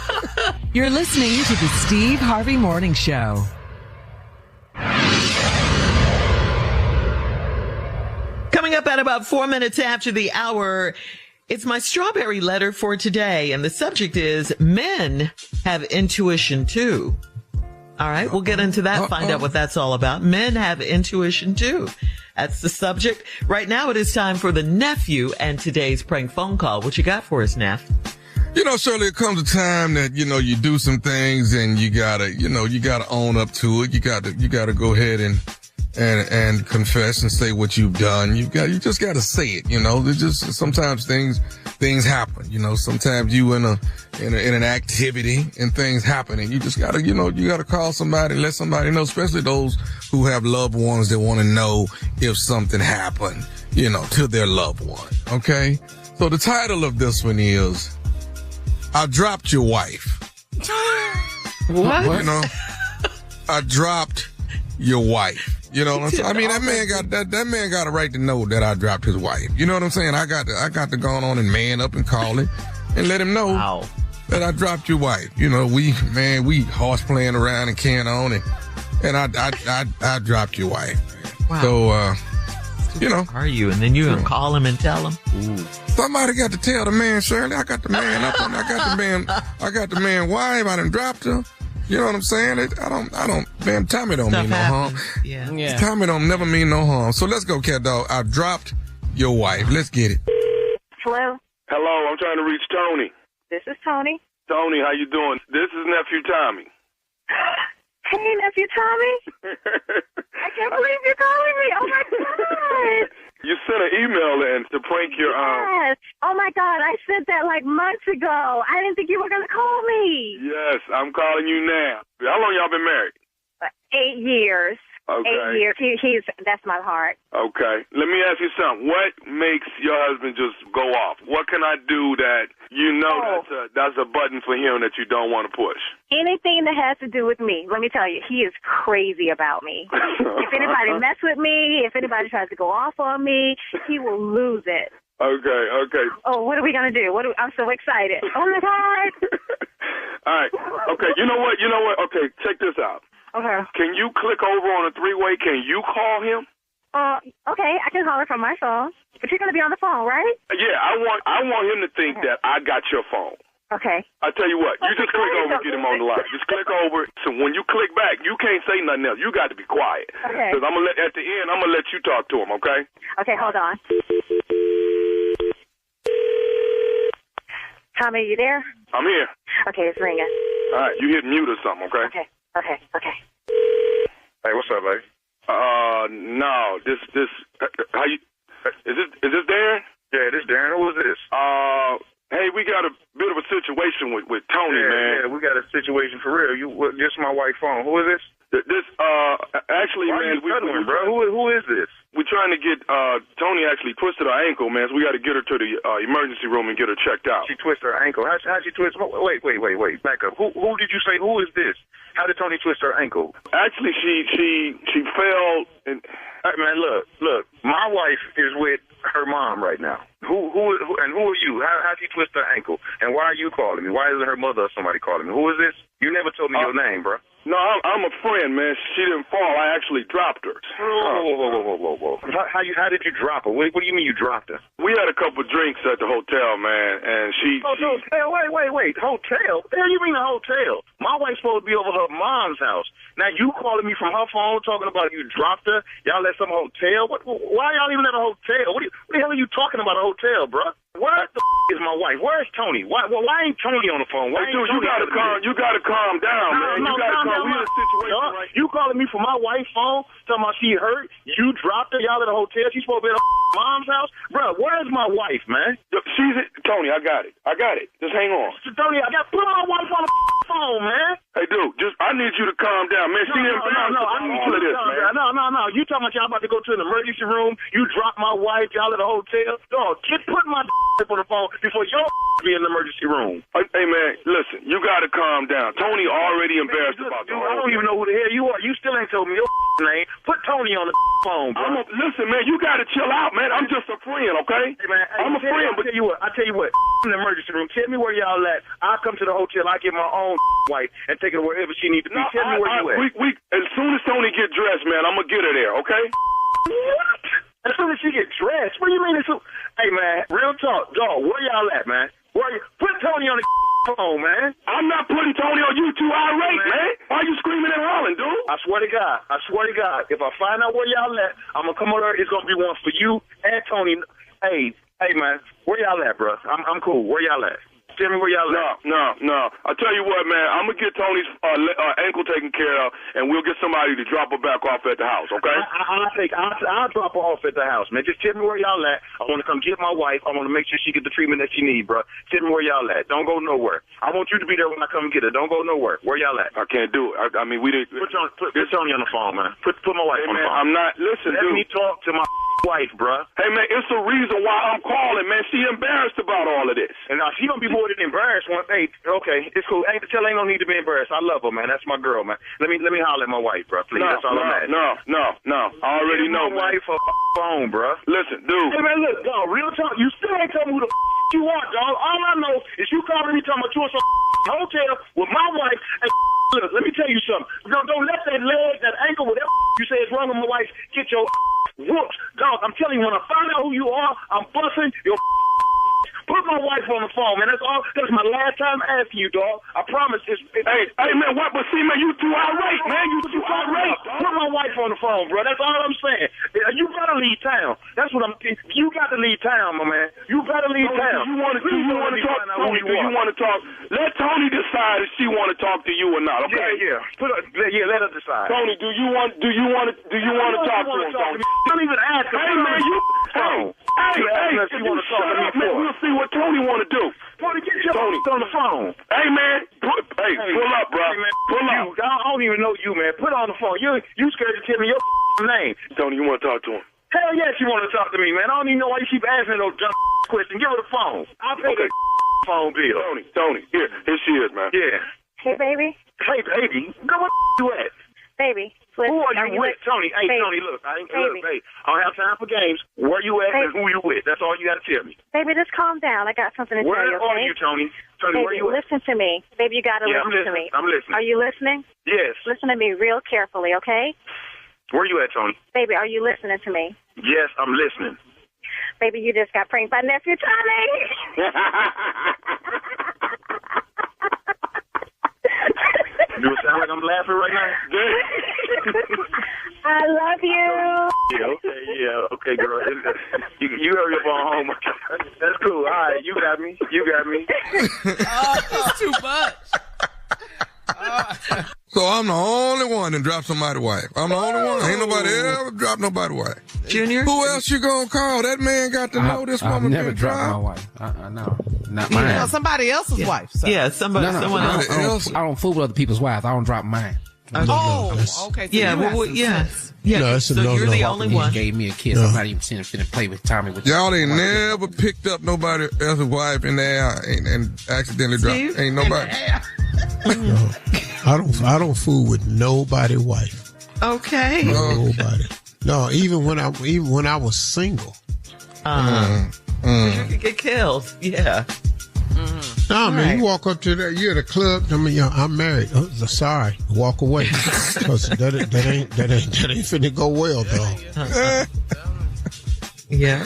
You're listening to the Steve Harvey Morning Show. Coming up at about 4 minutes after the hour, it's my strawberry letter for today, and the subject is men have intuition too. All right, we'll get into that, find out what that's all about. Men have intuition too. That's the subject. Right now it is time for the nephew and today's prank phone call. What you got for us, Neff? You know, Shirley, it comes a time that, you do some things and you gotta own up to it. You gotta go ahead and confess and say what you've done. You just gotta say it, There's just sometimes things happen, sometimes you in an activity and things happen and you just gotta, you gotta call somebody, let somebody know, especially those who have loved ones that want to know if something happened, to their loved one. Okay. So the title of this one is, I dropped your wife. What? I dropped your wife. You know what I'm saying? I mean, that man got a right to know that I dropped his wife. You know what I'm saying? I got to go on and man up and call him and let him know that I dropped your wife. We horse playing around and carrying on and I dropped your wife. Wow. So, Are you? And then you gonna call him and tell him? somebody got to tell the man, Shirley. I got the man up and I got the man wife. I done dropped her. You know what I'm saying? Man, Tommy don't Stuff mean no harm. happens. Yeah. Tommy don't never mean no harm. So let's go, cat dog. I dropped your wife. Let's get it. Hello, Hello, I'm trying to reach Tony. this is Tony. Tony, how you doing? This is nephew Tommy. Hey, nephew Tommy. I can't believe you're calling me. Oh my God. You sent an email in to prank your Yes. Oh my God, I sent that like months ago. I didn't think you were gonna call me. Yes, I'm calling you now. How long y'all been married? 8 years. Okay. 8 years. That's my heart. Okay. Let me ask you something. What makes your husband just go off? What can I do that that's a button for him that you don't want to push? Anything that has to do with me. Let me tell you, he is crazy about me. If anybody mess with me, if anybody tries to go off on me, he will lose it. Okay. Oh, what are we gonna do? I'm so excited. Oh my God. All right. Okay. You know what? Okay, check this out. Okay. Can you click over on a three-way? Can you call him? Okay, I can call her from my phone. But you're gonna be on the phone, right? Yeah, I want him to think that I got your phone. Okay. I tell you what, you just click over and get him on the line. Just click over. So when you click back, you can't say nothing else. You got to be quiet. Okay. Because at the end, I'm gonna let you talk to him. Okay? Okay, hold on. Tommy, you there? I'm here. Okay, it's ringing. All right, you hit mute or something. Okay? Okay. Hey, what's up, baby? No, this. How you? Is this Darren? Yeah, this Darren. Who is this? Hey, we got a situation with Tony, man. Yeah, we got a situation for real. This is my wife's phone. Who is this? Actually, Why man, are you cuddling, bro? Who is this? We're trying to get Tony actually twisted her ankle, man. So we got to get her to the emergency room and get her checked out. She twisted her ankle. How'd she twist? Wait. Back up. Who did you say? Who is this? How did Tony twist her ankle? Actually, she fell. And hey, man, look. My wife is with her mom right now. Who are you? How'd she twist her ankle? And why are you calling me? Why isn't her mother or somebody calling me? Who is this? You never told me your name, bro. No, I'm a friend, man. She didn't fall. I actually dropped her. Whoa. How did you drop her? What do you mean you dropped her? We had a couple drinks at the hotel, man, and she... Hotel? Wait. Hotel? What the hell you mean a hotel? My wife's supposed to be over her mom's house. Now you calling me from her phone talking about you dropped her? Y'all at some hotel? Why y'all even at a hotel? What the hell are you talking about a hotel, bro? Where the is my wife? Where's Tony? Why ain't Tony on the phone? Hey, dude, you gotta calm down, man. You gotta calm down. We in a situation right You calling me from my wife's phone, talking about she hurt, you dropped her, y'all at a hotel, she's supposed to be at her mom's house? Bro, where's my wife, man? She's at Tony, I got it. Just hang on. Tony, I got to put my wife on the phone, man. Hey, dude, I need you to calm down, man. No, I need you to calm down. No. You talking about y'all about to go to an emergency room, you drop my wife, y'all at a hotel? Dog, put my on the phone before your be in the emergency room. Hey, man, listen, you got to calm down. Tony already embarrassed about the whole I don't even know who the hell you are. You still ain't told me your name. Put Tony on the phone, bro. Listen, man, you got to chill out, man. I'm just a friend, okay? Hey, man, I'm a friend, but I tell you what, in the emergency room, tell me where y'all at. I'll come to the hotel. I get my own wife and take her wherever she needs to be. Tell me where you at. As soon as Tony get dressed, man, I'm going to get her there, okay? What? As soon as she get dressed? What do you mean? Hey, man, real talk. Dog, where y'all at, man? Put Tony on the phone, man. I'm not putting Tony on you too irate, man. Why are you screaming and hollering, dude? I swear to God. If I find out where y'all at, I'm going to come over there. It's going to be one for you and Tony. Hey, man, where y'all at, bro? I'm cool. Where y'all at? Tell me where y'all at. No. I tell you what, man. I'm gonna get Tony's ankle taken care of, and we'll get somebody to drop her back off at the house. Okay? I'll drop her off at the house, man. Just tell me where y'all at. I want to come get my wife. I want to make sure she get the treatment that she needs, bro. Tell me where y'all at. Don't go nowhere. I want you to be there when I come and get her. Don't go nowhere. Where y'all at? I can't do it. I mean, we didn't. Put Tony on the phone, man. Put my wife on the phone. I'm not. Listen, Let me talk to my wife, bro. Hey, man, it's the reason why I'm calling, man. She embarrassed about all of this. And now she gonna be more than embarrassed. Hey, okay, it's cool. Ain't no need to be embarrassed. I love her, man. That's my girl, man. Let me holler at my wife, bro. Please, that's all I'm asking. No. I already know, my wife her phone, bro. Listen, dude. Hey, man, look, dog. Real talk. You still ain't telling me who the you are, dog. All I know is you calling me talking about you in some hotel with my wife. Hey, look, let me tell you something. Don't let that leg, that ankle, whatever you say is wrong with my wife, get your whoops, dog. I'm telling you, when I find out who you are, I'm busting your. Put my wife on the phone, man. That's my last time asking you, dog. I promise. Hey, man, what? But see, man, you too irate, man. You too irate. Put my wife on the phone, bro. That's all I'm saying. You gotta leave town. That's what I'm. You got to leave town, my man. You gotta leave town. Do you want to talk? Tony, do you want to talk? Let Tony decide if she want to talk to you or not. Okay? Yeah. Let her decide. Tony, do you want to talk to him, Tony? Don't even ask her. Hey, man, Hey, you want to talk to me man. We'll see what Tony want to do. Tony, get your on the phone. Hey, man. Pull up, bro. Hey, man, pull up. I don't even know you, man. Put on the phone. You scared to tell me your name. Tony, you want to talk to him? Hell yes, you want to talk to me, man. I don't even know why you keep asking those dumb questions. Give her the phone. I'll pay the phone bill. Tony, here she is, man. Yeah. Hey, baby. Hey, baby. Go where you at? Baby. Listen, who are you with? Tony, hey, baby. Tony, look. I don't have time for games. Where you at and who you with? That's all you got to tell me. Baby, just calm down. I got something to tell you, okay? Where are you, Tony? Tony, baby, where you at? Listen to me. Baby, you got to listen to me. I'm listening. Are you listening? Yes. Listen to me real carefully, okay? Where you at, Tony? Baby, are you listening to me? Yes, I'm listening. Baby, you just got pranked by nephew Tony. Do it sound like I'm laughing right now? I love you. Yeah, okay, girl. You hurry up on home. That's cool. All right, you got me. Oh, that's too much. So I'm the only one that dropped somebody's wife. I'm the only one. Ain't nobody ever dropped nobody's wife. Junior? Who else you gonna call? That man got to know this woman. I've never dropped my wife. No, not mine. No, somebody else's wife. So. Yeah, someone else. I don't fool with other people's wives. I don't drop mine. Okay. So yeah, Yeah, no, so you're the only one. Gave me a kiss. I'm not even finna play with Tommy. Y'all ain't never picked up nobody else's wife in the air and accidentally dropped. Ain't nobody. No, I don't fool with nobody's wife. Okay. Nobody. No, even when I was single. You could get killed. Yeah. No, man, you walk up to you're at a club. I mean, I'm married. Oh, sorry, walk away. Because that ain't finna go well, dog. Yeah.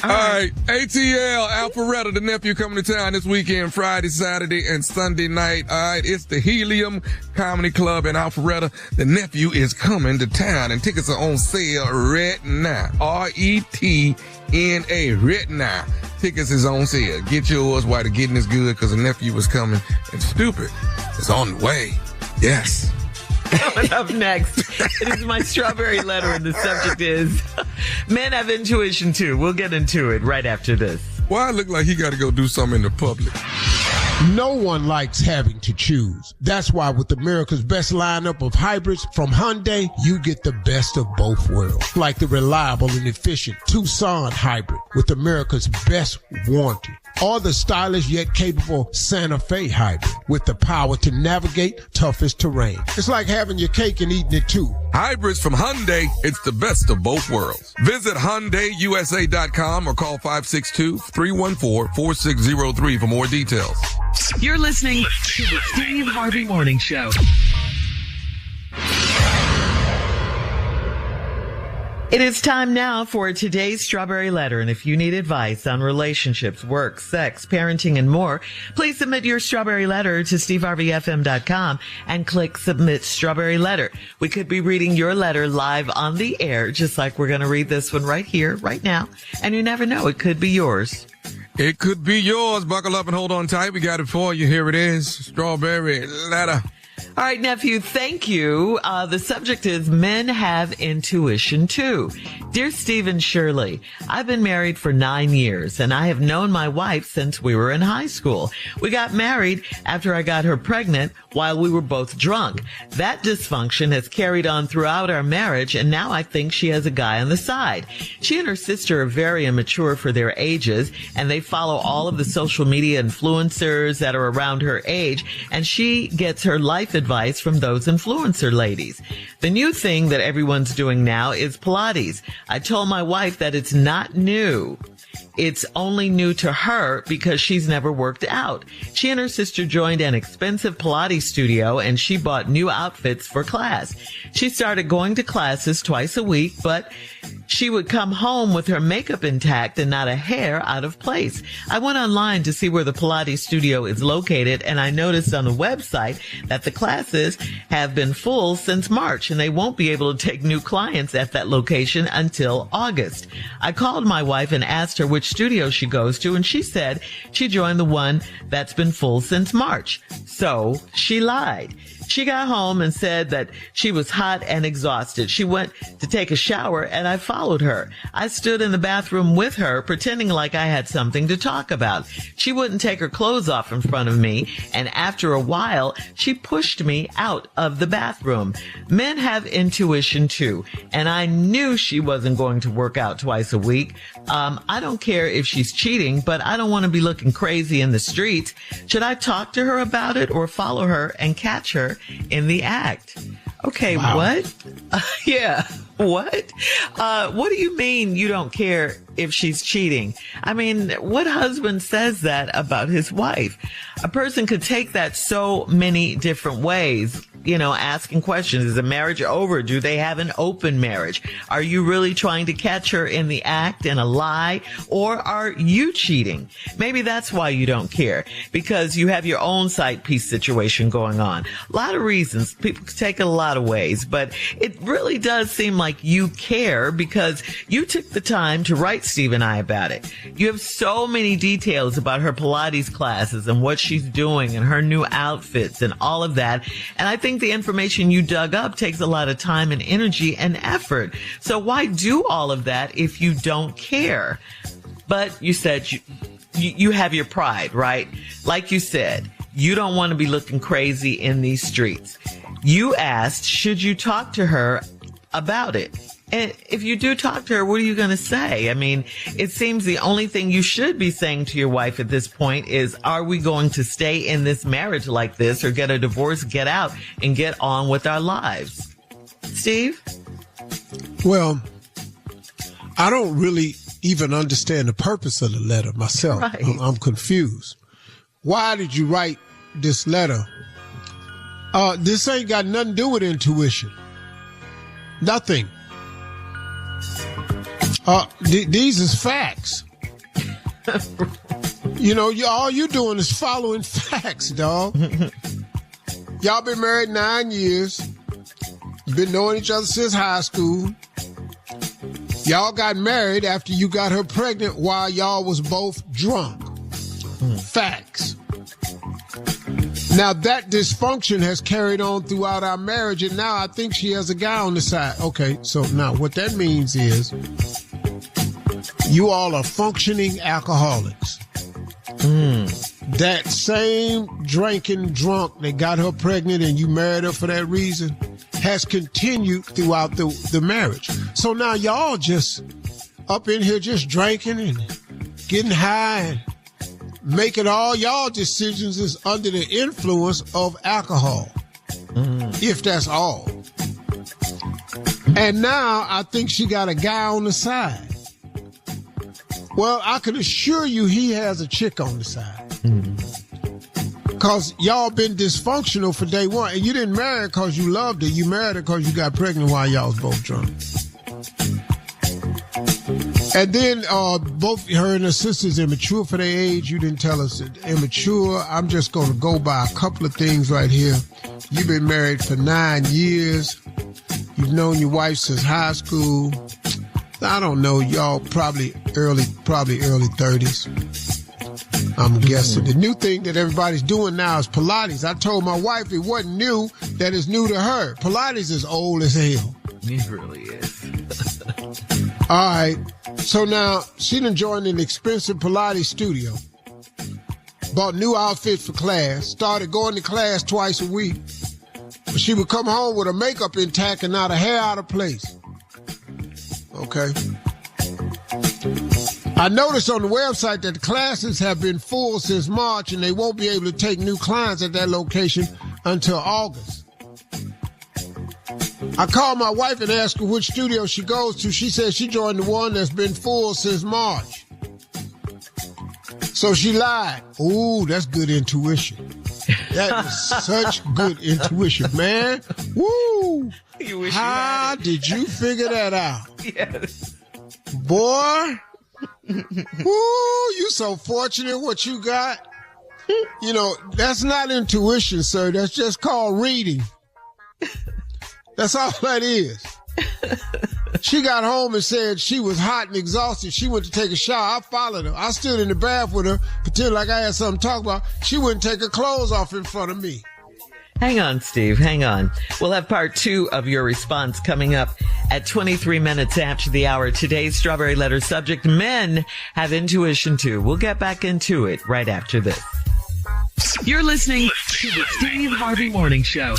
All right. ATL, Alpharetta, the nephew coming to town this weekend, Friday, Saturday, and Sunday night. All right. It's the Helium Comedy Club in Alpharetta. The nephew is coming to town, and tickets are on sale right now. RETNA, right now. Tickets is on sale. Get yours while the getting is good, because the nephew was coming, and Stupid is on the way. Yes. Coming up next, it is my strawberry letter, and the subject is men have intuition too. We'll get into it right after this. Why it look like he got to go do something in the public? No one likes having to choose. That's why with America's best lineup of hybrids from Hyundai, you get the best of both worlds. Like the reliable and efficient Tucson hybrid with America's best warranty. Or the stylish yet capable Santa Fe hybrid with the power to navigate toughest terrain. It's like having your cake and eating it too. Hybrids from Hyundai, it's the best of both worlds. Visit HyundaiUSA.com or call 562-314-4603 for more details. You're listening to the Steve Harvey Morning Show. It is time now for today's Strawberry Letter, and if you need advice on relationships, work, sex, parenting, and more, please submit your Strawberry Letter to steveharveyfm.com and click Submit Strawberry Letter. We could be reading your letter live on the air, just like we're going to read this one right here, right now, and you never know, it could be yours. It could be yours. Buckle up and hold on tight. We got it for you. Here it is. Strawberry Letter. All right, nephew, thank you. The subject is men have intuition too. Dear Steve and Shirley, I've been married for 9 years and I have known my wife since we were in high school. We got married after I got her pregnant while we were both drunk. That dysfunction has carried on throughout our marriage, and now I think she has a guy on the side. She and her sister are very immature for their ages, and they follow all of the social media influencers that are around her age, and she gets her life advice from those influencer ladies. The new thing that everyone's doing now is Pilates. I told my wife that it's not new. It's only new to her because she's never worked out. She and her sister joined an expensive Pilates studio and she bought new outfits for class. She started going to classes twice a week, but she would come home with her makeup intact and not a hair out of place. I went online to see where the Pilates studio is located, and I noticed on the website that the classes have been full since March and they won't be able to take new clients at that location until August. I called my wife and asked her which studio she goes to, and she said she joined the one that's been full since March. So she lied. She got home and said that she was hot and exhausted. She went to take a shower and I followed her. I stood in the bathroom with her, pretending like I had something to talk about. She wouldn't take her clothes off in front of me, and after a while, she pushed me out of the bathroom. Men have intuition too, and I knew she wasn't going to work out twice a week. I don't care if she's cheating, but I don't want to be looking crazy in the streets. Should I talk to her about it or follow her and catch her in the act? Okay, wow. What? Yeah, what? What do you mean you don't care if she's cheating? I mean, what husband says that about his wife? A person could take that so many different ways. You know, asking questions. Is the marriage over? Do they have an open marriage? Are you really trying to catch her in the act and a lie? Or are you cheating? Maybe that's why you don't care, because you have your own side piece situation going on. A lot of reasons. People can take it a lot of ways, but it really does seem like you care because you took the time to write Steve and I about it. You have so many details about her Pilates classes and what she's doing and her new outfits and all of that. And I think think the information you dug up takes a lot of time and energy and effort. So why do all of that if you don't care? But you said you have your pride, right? Like you said, you don't want to be looking crazy in these streets. You asked, should you talk to her about it? And if you do talk to her, what are you going to say? I mean, it seems the only thing you should be saying to your wife at this point is, are we going to stay in this marriage like this or get a divorce, get out, and get on with our lives? Steve? Well, I don't really even understand the purpose of the letter myself. Right. I'm confused. Why did you write this letter? This ain't got nothing to do with intuition. Nothing. These is facts. You know, all you doing is following facts, dog. Y'all been married 9 years. Been knowing each other since high school. Y'all got married after you got her pregnant while y'all was both drunk. Facts. Now that dysfunction has carried on throughout our marriage, and now I think she has a guy on the side. Okay, so now what that means is you all are functioning alcoholics. That same drinking drunk that got her pregnant and you married her for that reason has continued throughout the marriage. So now y'all just up in here just drinking and getting high and making all y'all decisions is under the influence of alcohol. If that's all. And now I think she got a guy on the side. Well, I can assure you he has a chick on the side. Because y'all been dysfunctional for day one. And you didn't marry her because you loved her. You married her because you got pregnant while y'all was both drunk. And then both her and her sisters immature for their age. You didn't tell us immature. I'm just going to go by a couple of things right here. You've been married for 9 years. You've known your wife since high school. I don't know, y'all probably early 30s. I'm guessing. The new thing that everybody's doing now is Pilates. I told my wife it wasn't new, that it's new to her. Pilates is old as hell. It really is. All right. So now she done joined an expensive Pilates studio. Bought new outfit for class. Started going to class twice a week. But she would come home with her makeup intact and not a hair out of place. Okay. I noticed on the website that the classes have been full since March and they won't be able to take new clients at that location until August. I called my wife and asked her which studio she goes to. She said she joined the one that's been full since March. So she lied. Ooh, that's good intuition. That is such good intuition, man. Woo! How did you figure that out? Yes. Boy. Woo, you so fortunate what you got. You know, that's not intuition, sir. That's just called reading. That's all that is. She got home and said she was hot and exhausted. She went to take a shower. I followed her. I stood in the bath with her, pretending like I had something to talk about. She wouldn't take her clothes off in front of me. Hang on, Steve. Hang on. We'll have part 2 of your response coming up at 23 minutes after the hour. Today's Strawberry Letter subject, men have intuition too. We'll get back into it right after this. You're listening to the Steve Harvey Morning Show.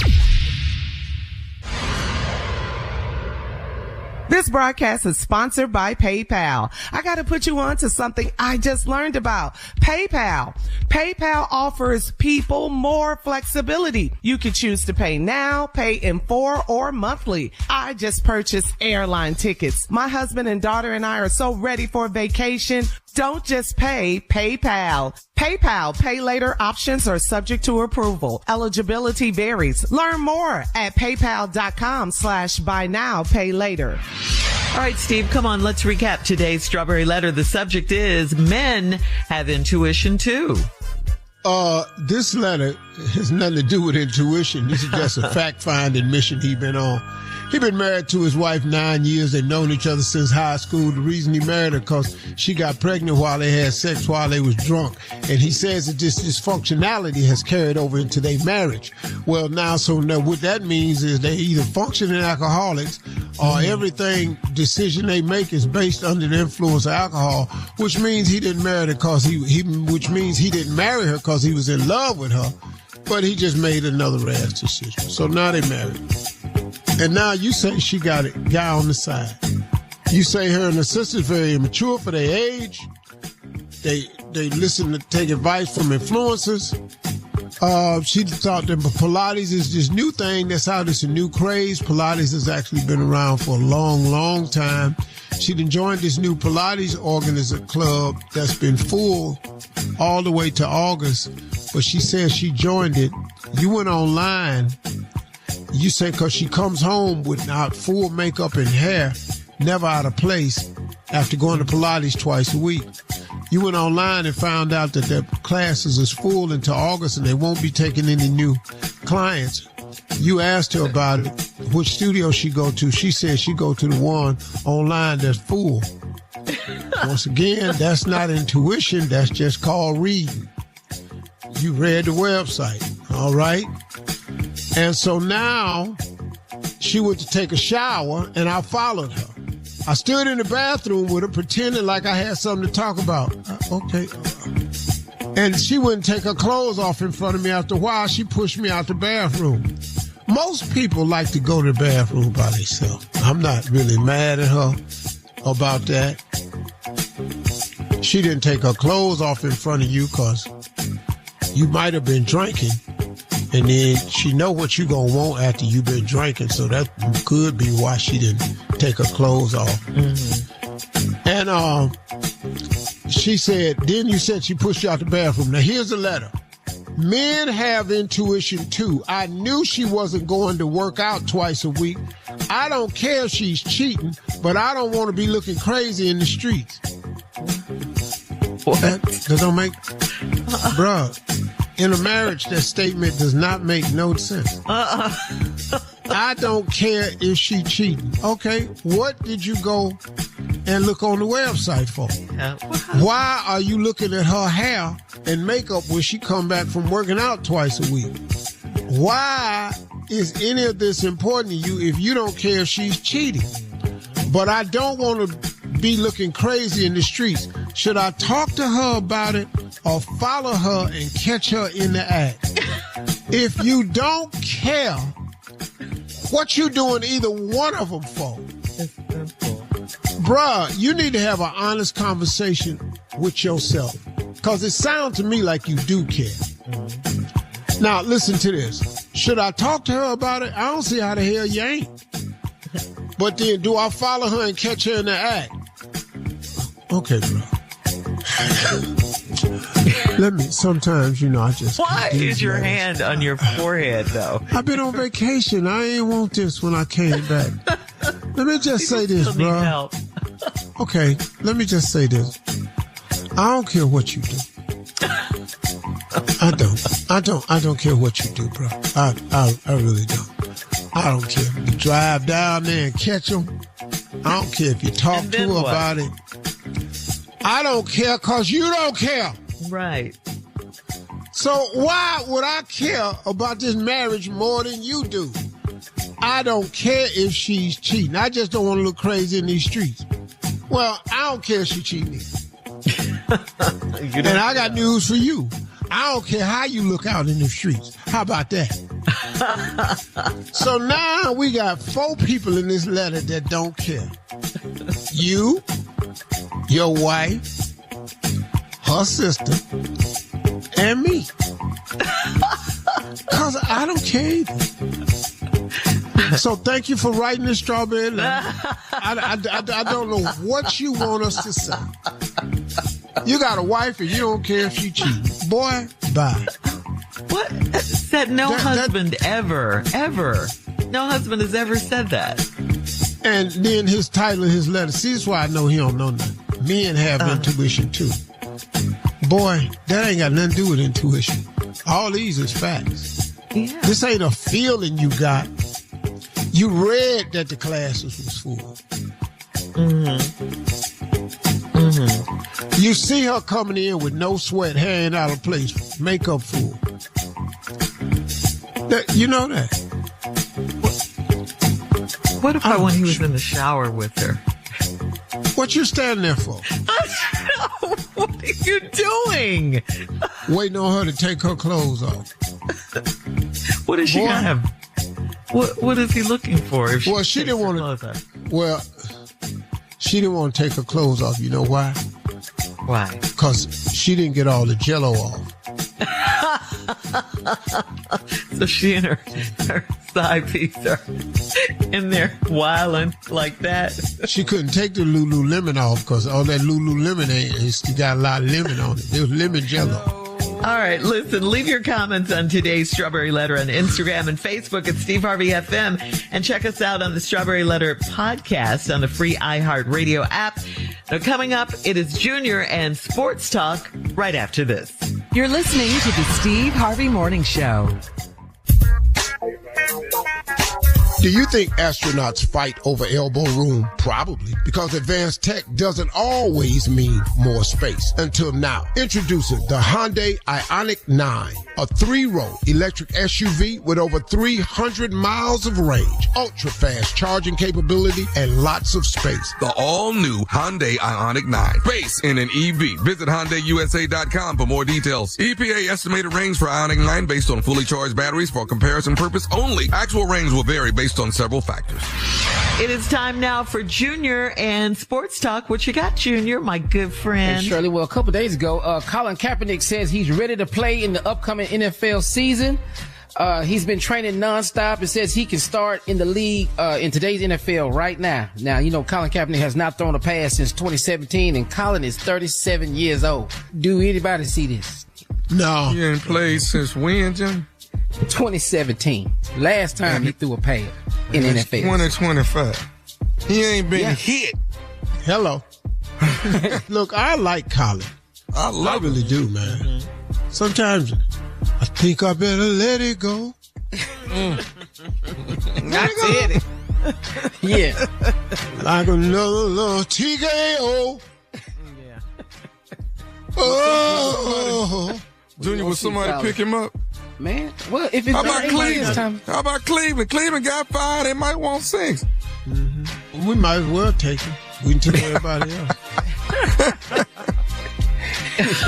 This broadcast is sponsored by PayPal. I got to put you on to something I just learned about. PayPal. PayPal offers people more flexibility. You can choose to pay now, pay in 4 or monthly. I just purchased airline tickets. My husband and daughter and I are so ready for vacation. Don't just pay, PayPal. PayPal pay later options are subject to approval. Eligibility varies. Learn more at paypal.com/buy now, pay later. All right, Steve, come on. Let's recap today's Strawberry Letter. The subject is men have intuition too. This letter has nothing to do with intuition. This is just a fact-finding mission he's been on. He been married to his wife 9 years. They've known each other since high school. The reason he married her because she got pregnant while they had sex while they was drunk. And he says that this dysfunctionality has carried over into their marriage. Well, now what that means is they either functioning alcoholics or everything decision they make is based under the influence of alcohol, which means he didn't marry her because which means he didn't marry her because he was in love with her, but he just made another rash decision. So now they married. And now you say she got a guy on the side. You say her and her sister's very immature for their age. They listen to take advice from influencers. She thought that Pilates is this new thing. That's how this a new craze. Pilates has actually been around for a long, long time. She'd joined this new Pilates organizer club that's been full all the way to August. But she says she joined it. You went online. You say because she comes home without full makeup and hair, never out of place, after going to Pilates twice a week. You went online and found out that their classes is full until August and they won't be taking any new clients. You asked her about it, which studio she go to. She said she go to the one online that's full. Once again, that's not intuition. That's just called reading. You read the website, all right? And so now she went to take a shower and I followed her. I stood in the bathroom with her pretending like I had something to talk about. Okay. And she wouldn't take her clothes off in front of me. After a while, she pushed me out the bathroom. Most people like to go to the bathroom by themselves. I'm not really mad at her about that. She didn't take her clothes off in front of you because you might have been drinking. And then she know what you gonna want after you been drinking, so that could be why she didn't take her clothes off. Mm-hmm. And she said, then you said she pushed you out the bathroom. Now here's the letter. Men have intuition too. I knew she wasn't going to work out twice a week. I don't care if she's cheating, but I don't want to be looking crazy in the streets. What? That don't make... Bruh. In a marriage, that statement does not make no sense. I don't care if she cheating. Okay, what did you go and look on the website for? Why are you looking at her hair and makeup when she come back from working out twice a week? Why is any of this important to you if you don't care if she's cheating? But I don't want to be looking crazy in the streets. Should I talk to her about it or follow her and catch her in the act? If you don't care, what you doing either one of them for? Bruh, you need to have an honest conversation with yourself. Because it sounds to me like you do care. Now, listen to this. Should I talk to her about it? I don't see how the hell you ain't. But then, do I follow her and catch her in the act? Okay, bro. Sometimes, I just... Why is your hand on your forehead, though? I've been on vacation. I ain't want this when I came back. Let me just say this, bro. Okay, let me just say this. I don't care what you do. I don't care what you do, bro. I really don't. I don't care if you drive down there and catch them. I don't care if you talk to her about it. I don't care because you don't care. Right. So why would I care about this marriage more than you do? I don't care if she's cheating. I just don't want to look crazy in these streets. Well, I don't care if she's cheating. And I got news for you. I don't care how you look out in the streets. How about that? So now we got 4 people in this letter that don't care. You, your wife, her sister, and me. Because I don't care either. So thank you for writing this strawberry letter. I don't know what you want us to say. You got a wife and you don't care if she cheats. Boy, bye. What? Said no husband ever. No husband has ever said that. And then his title of his letter. See, that's why I know he don't know nothing. Men have intuition too. Boy, that ain't got nothing to do with intuition. All these is facts. Yeah. This ain't a feeling you got. You read that the classes was full. You see her coming in with no sweat, hair out of place, makeup full. You know that. What about when he was in the shower with her? What you standing there for? What are you doing? Waiting on her to take her clothes off. What is she gonna have? What is he looking for? If she didn't want to. Well, she didn't want to take her clothes off. You know why? Why? Because she didn't get all the Jello off. So she and her side piece are in there wilding like that. She couldn't take the Lululemon off because all that Lululemon ain't got a lot of lemon on it. There was lemon Jello. All right, listen, leave your comments on today's Strawberry Letter on Instagram and Facebook at Steve Harvey FM, and check us out on the Strawberry Letter podcast on the free iHeartRadio app. Now, coming up, it is Junior and Sports Talk right after this. You're listening to the Steve Harvey Morning Show. Do you think astronauts fight over elbow room? Probably, because advanced tech doesn't always mean more space. Until now, introducing the Hyundai Ioniq 9, a 3-row electric SUV with over 300 miles of range, ultra-fast charging capability, and lots of space. The all-new Hyundai Ioniq 9, based in an EV. Visit HyundaiUSA.com for more details. EPA estimated range for Ioniq 9 based on fully charged batteries for comparison purpose only. Actual range will vary based on several factors. It is time now for Junior and Sports Talk. What you got, Junior, my good friend? Hey, Shirley, well, a couple days ago, Colin Kaepernick says he's ready to play in the upcoming NFL season. He's been training nonstop. It says he can start in the league in today's NFL right now. Now, you know, Colin Kaepernick has not thrown a pass since 2017, and Colin is 37 years old. Do anybody see this? No. He ain't played since when, Jim? 2017. Last time he threw a pass in the NFL. 2025. He ain't been hit. Hello. Look, I like Colin. I really do, man. Mm-hmm. Sometimes I think I better let it go. Not it. Yeah. Like another little TKO. Yeah. Oh. Junior, will somebody pick him up? Man, well, if it's How about Cleveland time. How about Cleveland? Cleveland got 5. They might want 6. Mm-hmm. We might as well take him. We can take everybody else.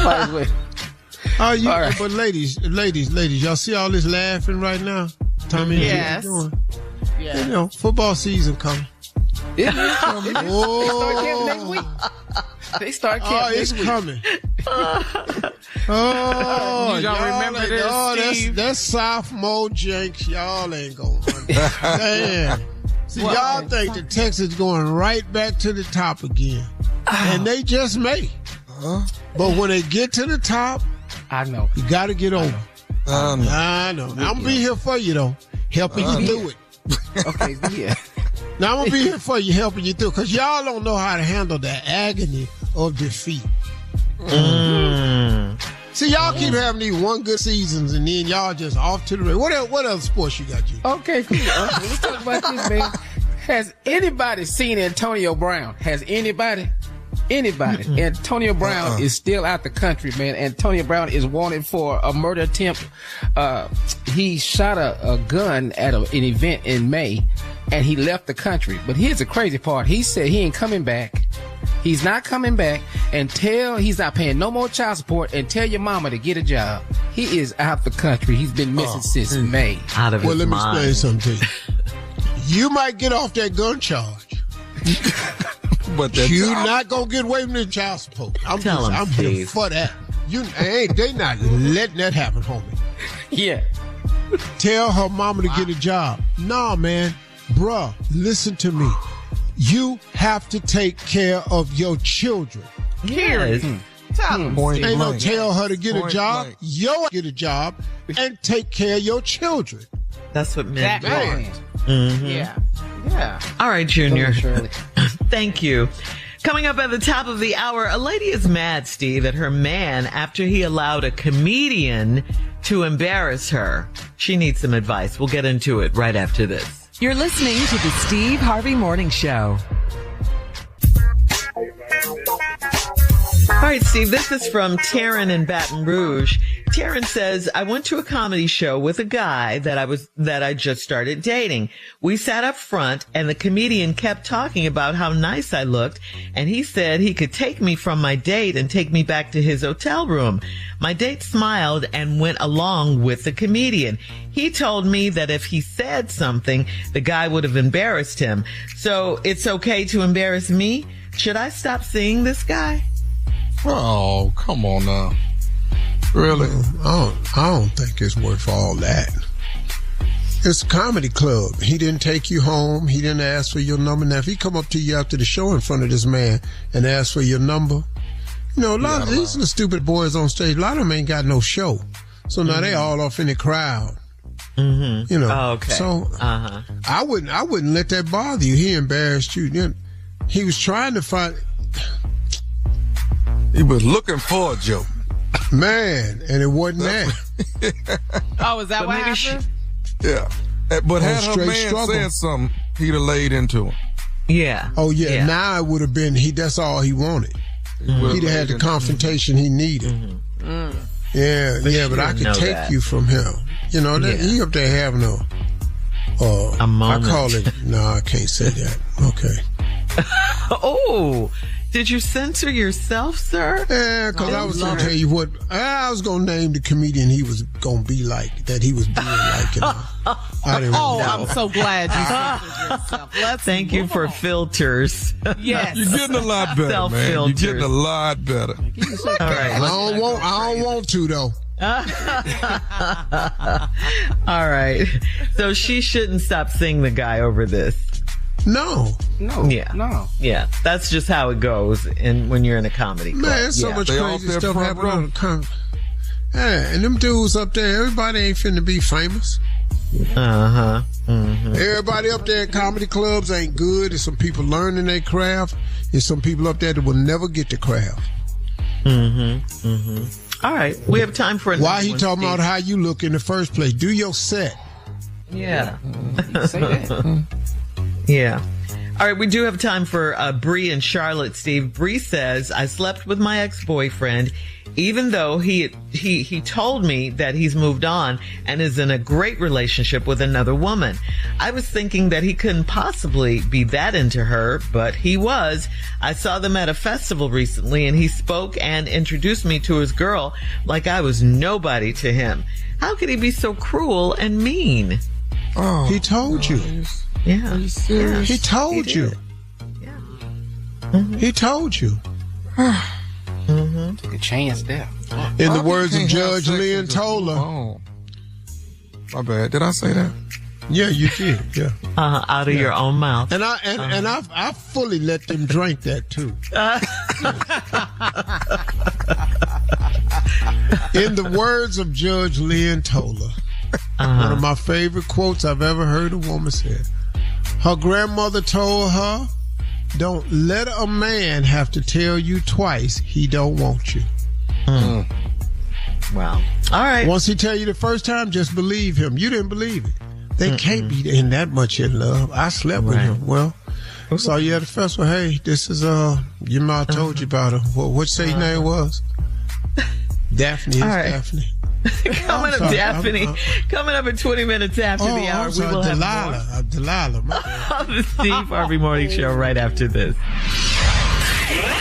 Might as well. Oh, you, right. But ladies, y'all see all this laughing right now? Tommy, yes. Yeah. You know, football season coming. It is coming. Oh. They start camp next week. It's coming. You don't remember this, Steve? That's sophomore jinx. Y'all ain't going to understand. See, y'all think the Texas going right back to the top again. And they just may. But when they get to the top, I know. You got to get over. I know. I'm going to be here for you, though, helping you through it. Okay, yeah. Now, I'm going to be here for you, helping you through, because y'all don't know how to handle the agony of defeat. See, y'all keep having these one good seasons, and then y'all just off to the race. What other sports you got, you? Okay, cool. Let's talk about this, man. Has anybody seen Antonio Brown? Has anybody? Antonio Brown is still out the country, man. Antonio Brown is wanted for a murder attempt. He shot a gun at an event in May, and he left the country. But here's the crazy part. He said he ain't coming back. He's not coming back until he's not paying no more child support, and tell your mama to get a job. He is out the country. He's been missing since May. Out of his mind. Well, let me explain something to you. You might get off that gun charge. But you're not going to get away from the child support. I'm here for that. They not letting that happen, homie. Yeah. Tell her mama to get a job. Nah, man. Bruh, listen to me. You have to take care of your children. Yes. Ain't no tell her to get a job. Get a job and take care of your children. That's what men do. Mm-hmm. Yeah. All right, Junior. Thank you. Coming up at the top of the hour, a lady is mad, Steve, at her man after he allowed a comedian to embarrass her. She needs some advice. We'll get into it right after this. You're listening to the Steve Harvey Morning Show. All right, Steve, this is from Taryn in Baton Rouge. Taryn says, I went to a comedy show with a guy that I just started dating. We sat up front and the comedian kept talking about how nice I looked. And he said he could take me from my date and take me back to his hotel room. My date smiled and went along with the comedian. He told me that if he said something, the guy would have embarrassed him. So it's okay to embarrass me? Should I stop seeing this guy? Oh, come on now. Really? I don't think it's worth all that. It's a comedy club. He didn't take you home. He didn't ask for your number. Now, if he come up to you after the show in front of this man and ask for your number, you know, a lot of these are the stupid boys on stage. A lot of them ain't got no show. So now they all off in the crowd. Mm-hmm. You know. Oh, okay. So I wouldn't let that bother you. He embarrassed you. He was trying to find. He was looking for a joke. Man, and it wasn't that. Oh, is that what happened? Yeah. But had her man struggle. said something, he'd have laid into him. Yeah. Oh, yeah. Now it would have been, that's all he wanted. He'd have had the confrontation he needed. Mm-hmm. Yeah, but I could take you from him. You know, he up there having a moment. I call it, no, I can't say that. Okay. Oh, did you censor yourself, sir? Yeah, because I was going to tell you what, I was going to name the comedian he was going to be like, that he was being like. You know. I didn't really know. I'm so glad you censored yourself. Thank you for filters. Yes. You're getting a lot better, man. You're getting a lot better. All right. I don't want to, though. All right. So she shouldn't stop seeing the guy over this. No. Yeah. That's just how it goes when you're in a comedy club. Man, so much crazy stuff happening. Yeah, and them dudes up there, everybody ain't finna be famous. Uh-huh. Mm-hmm. Everybody up there at comedy clubs ain't good. There's some people learning their craft. There's some people up there that will never get the craft. Mm-hmm. Mm-hmm. All right. We have time for another Why he talking about how you look in the first place? Do your set. Yeah. Say that. Yeah. All right, we do have time for Bree and Charlotte, Steve. Bree says, I slept with my ex-boyfriend, even though he told me that he's moved on and is in a great relationship with another woman. I was thinking that he couldn't possibly be that into her, but he was. I saw them at a festival recently, and he spoke and introduced me to his girl like I was nobody to him. How could he be so cruel and mean? Oh, he told you. Yeah. He told you. Yeah. Mm-hmm. He told you. Mm-hmm. Took a chance there. In the words of Judge Lynn Toler. Oh. My bad. Did I say that? Yeah, you did. Yeah. Out of your own mouth. And I fully let them drink that too. In the words of Judge Lynn Toler, one of my favorite quotes I've ever heard a woman say. Her grandmother told her, don't let a man have to tell you twice he don't want you. Wow. All right. Once he tell you the first time, just believe him. You didn't believe it. They can't be in that much in love. I slept with him. Well, saw you at the festival. Hey, this is, your mom told you about her. What say his name was? Daphne is Daphne. Coming up, Daphne. Coming up in 20 minutes after the hour, we will have more. Delilah. The Steve Harvey Morning Show right after this.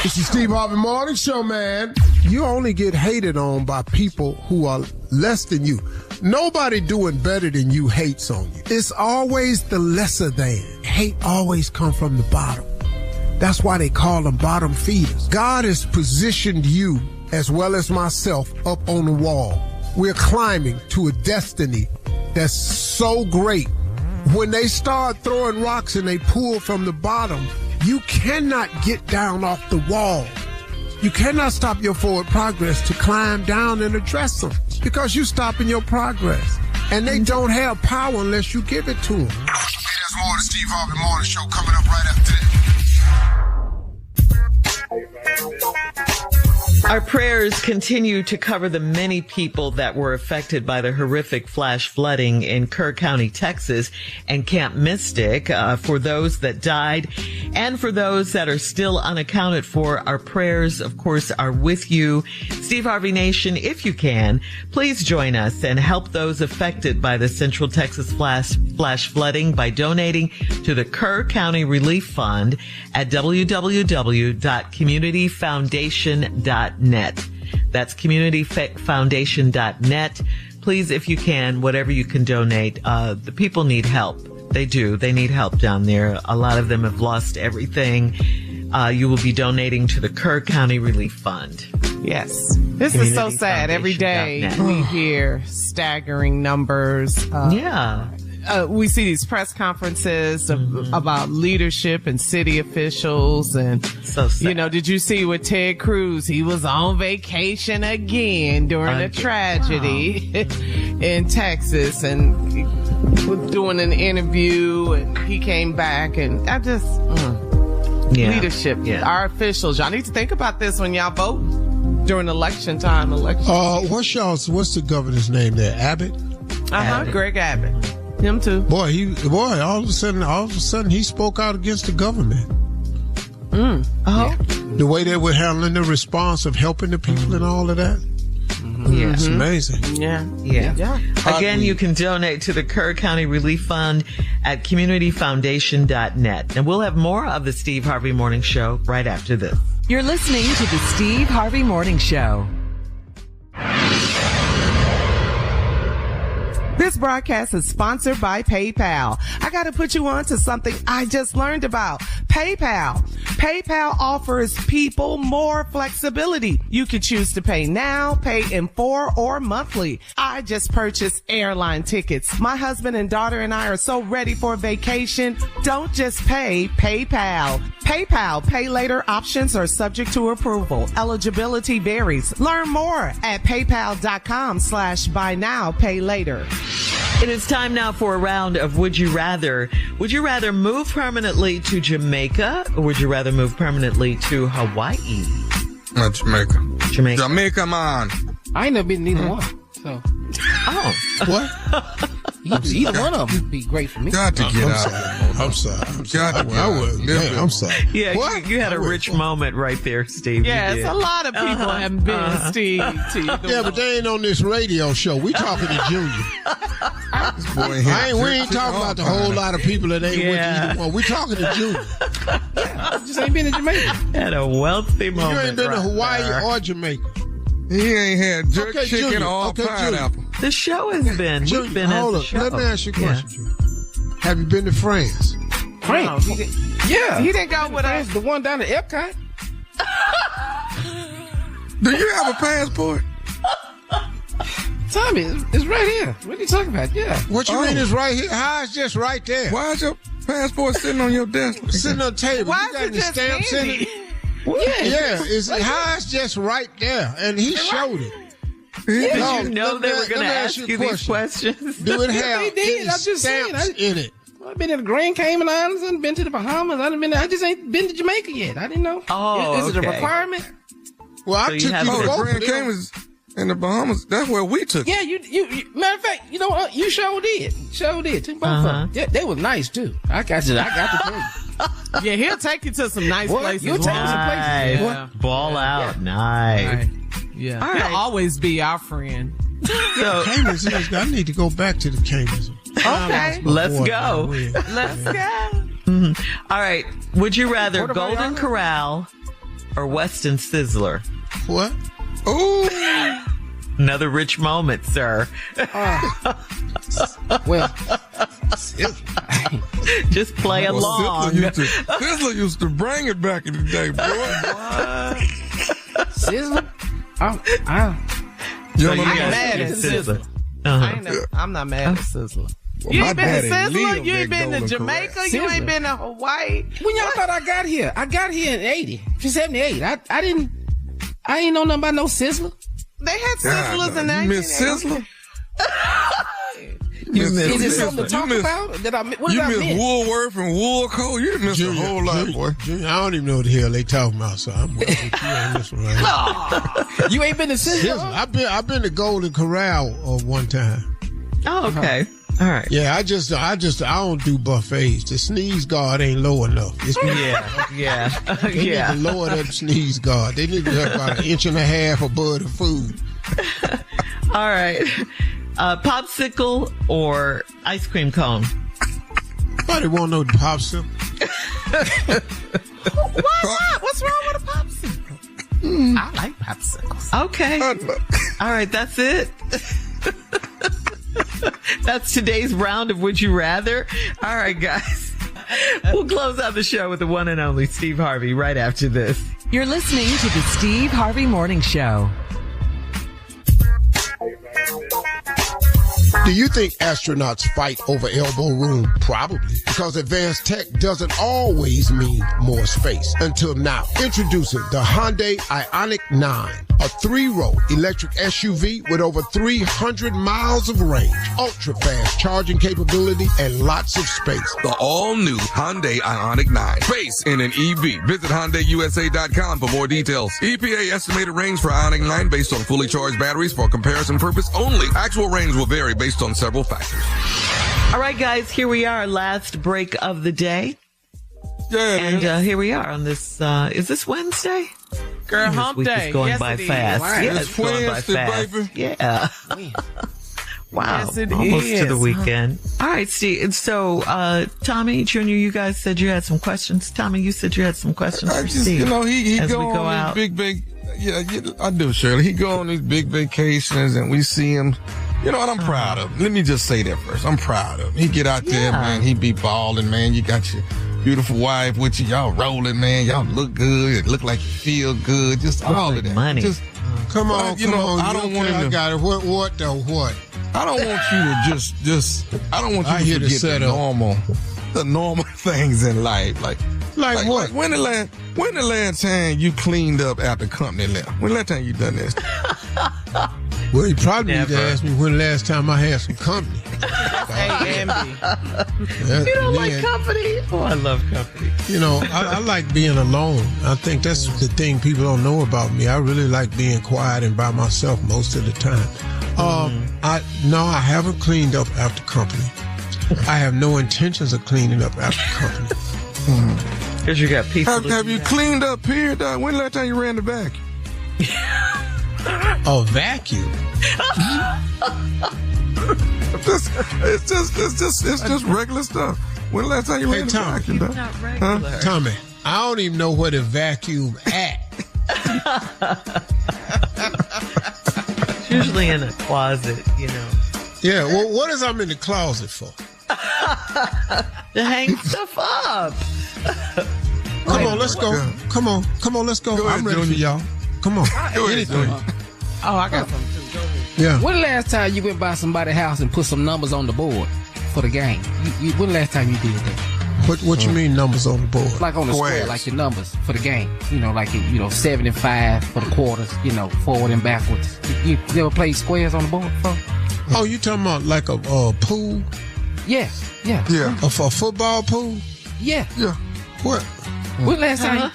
It's the Steve Harvey Morning Show, man. You only get hated on by people who are less than you. Nobody doing better than you hates on you. It's always the lesser than. Hate always come from the bottom. That's why they call them bottom feeders. God has positioned you, as well as myself, up on the wall. We're climbing to a destiny that's so great. When they start throwing rocks and they pull from the bottom, you cannot get down off the wall. You cannot stop your forward progress to climb down and address them because you're stopping your progress. And they don't have power unless you give it to them. Hey, there's more of the Steve Harvey Morning Show coming up right after this. Our prayers continue to cover the many people that were affected by the horrific flash flooding in Kerr County, Texas, and Camp Mystic. For those that died and for those that are still unaccounted for, our prayers, of course, are with you. Steve Harvey Nation, if you can, please join us and help those affected by the Central Texas flash flooding by donating to the Kerr County Relief Fund at www.communityfoundation.net. That's communityfoundation.net. Please, if you can, whatever you can donate. The people need help. They do. They need help down there. A lot of them have lost everything. You will be donating to the Kerr County Relief Fund. Yes. This is so sad. Every day we hear staggering numbers. We see these press conferences about leadership and city officials. And, so sad. You know, did you see with Ted Cruz? He was on vacation again during a tragedy in Texas and he was doing an interview and he came back and I just, leadership. Yeah. Our officials, y'all need to think about this when y'all vote during election time. What's the governor's name there? Abbott? Greg Abbott. Him too. All of a sudden he spoke out against the government. The way they were handling the response of helping the people and all of that. It's amazing. Yeah. Again, you can donate to the Kerr County Relief Fund at communityfoundation.net. And we'll have more of the Steve Harvey Morning Show right after this. You're listening to the Steve Harvey Morning Show. This broadcast is sponsored by PayPal. I got to put you on to something I just learned about. PayPal. PayPal offers people more flexibility. You can choose to pay now, pay in full, or monthly. I just purchased airline tickets. My husband and daughter and I are so ready for a vacation. Don't just pay, PayPal. PayPal pay later options are subject to approval. Eligibility varies. Learn more at paypal.com/buy now, pay later. It is time now for a round of Would You Rather. Would you rather move permanently to Jamaica or would you rather move permanently to Hawaii? Jamaica. Jamaica, man. I ain't never been to neither one. So. Oh. What? Either one of them would be great for me. Got to get out. I'm sorry. I'm sorry. Yeah, you had a rich moment right there, Steve. Yes, a lot of people haven't been, Steve. Yeah, but they ain't on this radio show. We talking to Junior. We ain't talking about the whole lot of people that ain't with either one. We talking to Junior. I just ain't been to Jamaica. Had a wealthy moment. You ain't been to Hawaii or Jamaica. He ain't had jerk chicken Junior. or pineapple. The show has been. Junior, we've been hold at the up. show. Let me ask you a question, Junior. Have you been to France? France? Yeah. He didn't go with us. The one down at Epcot. Do you have a passport? Tommy, it's right here. What are you talking about? Yeah. What you mean it's right here? How it's just right there? Why is your passport sitting on your desk? Sitting on the table. Why you got is it any just stamps in handy? it? How it's just right there, and he showed it. Did you know they were going to ask you these questions? Do it have They did. stamps in it? I've been to the Grand Cayman Islands. I've been to the Bahamas. I just ain't been to Jamaica yet. I didn't know. Oh, Is it a requirement? Well, So I you took have you to- to The both Grand of them. Caymans and the Bahamas, that's where we took it. Yeah, you matter of fact, you know what? You sure did. Took both of them. Yeah, they was nice too. I got to tell you. Yeah, he'll take you to some nice places. You'll take me some places. Nice. Ball out. Nice. Yeah. All He'll right. always be our friend. So Caymans, I need to go back to the Caymans. Okay. let's go. Let's go. All right. Would you rather Puerto Golden Vallarta? Corral or Weston Sizzler? What? Ooh. Another rich moment, sir. Well, Just play along. Sizzler used to bring it back in the day, boy. Sizzler? So I'm you got mad at Sizzler. I'm not mad at Sizzler. You my ain't been to daddy Sizzler? lived You ain't at been to Golden Jamaica? Corral. You ain't Sizzler. been to Hawaii? when y'all thought I got here? I got here in 80. 78. I ain't know nothing about no Sizzler. They had God, Sizzlers in you miss 1980. Sizzler? Is it something to talk about? What did I miss? Woolworth and Woolco. You missed a whole lot, boy. Junior, I don't even know what the hell they talking about, so I'm with you on this one right. You ain't been to Sizzle? I've been to Golden Corral one time. Oh, okay. All right. Yeah, I don't do buffets. The sneeze guard ain't low enough. Yeah. They need to lower that sneeze guard. They need to have about 1.5 inches above the food. All right. Popsicle or ice cream cone? Nobody want no popsicle. Why not? What's wrong with a popsicle? I like popsicles. Okay. All right, that's it. That's today's round of Would You Rather. All right, guys. We'll close out the show with the one and only Steve Harvey right after this. You're listening to the Steve Harvey Morning Show. Do you think astronauts fight over elbow room? Probably. Because advanced tech doesn't always mean more space. Until now. Introducing the Hyundai Ioniq 9. A 3-row electric SUV with over 300 miles of range. Ultra-fast charging capability and lots of space. The all-new Hyundai Ioniq 9. Space in an EV. Visit HyundaiUSA.com for more details. EPA estimated range for Ioniq 9 based on fully charged batteries for comparison purpose only. Actual range will vary based on several factors. All right, guys, here we are, last break of the day. Yeah, and here we are on this, is this Wednesday? Girl, hump this week day. is going Yes, by it is. fast. Right. Yeah, it's going by fast. Baby. Yeah. Wow. Yes, it almost is. to the weekend. All right, Steve. And so, Tommy, Junior, you guys said you had some questions. Tommy, you said you had some questions for Steve. You know, he as go we go on out. these big, I do, Shirley. He go on these big vacations and we see him. You know what? I'm proud of him. Let me just say that first. I'm proud of him. He get out there, man. He be balling, man. You got your beautiful wife with you. Y'all rolling, man. Y'all look good. It look like you feel good. Just all of that. Money. Just, Come on, I don't want I him to. got it. What the what? I don't want you to just. I don't want you I to hear the forget setup. the normal things in life. Like what? When the last time you cleaned up after company left? When the last time you done this? Well, you probably need to Never. ask me when the last time I had some company. A and B. You don't like company? Oh, I love company. You know, I like being alone. I think that's the thing people don't know about me. I really like being quiet and by myself most of the time. I haven't cleaned up after company. I have no intentions of cleaning up after company. Because you got people. Have you cleaned up here, dog? When the last time you ran the vacuum? A vacuum? It's just regular stuff. When the last time you ran the Tommy. vacuum, dog? Not regular. Tommy, I don't even know where to vacuum at. It's usually in a closet, you know. Yeah, well, what is I'm in the closet for? To hang stuff up. Come on, let's go. Come on, let's go. Go ahead, I'm ready for Junior. y'all. Come on. Go ahead, Anything. Junior. Oh, I got something too. Go ahead. Yeah. When the last time you went by somebody's house and put some numbers on the board for the game? When the last time you did that? What you mean numbers on the board? Like on the square, Squares. like your numbers for the game. 7 and 5 for the quarters, forward and backwards. You ever played squares on the board before? Oh, you talking about like a pool? Yeah. Yeah. A football pool? Yeah. Yeah. What? When last time?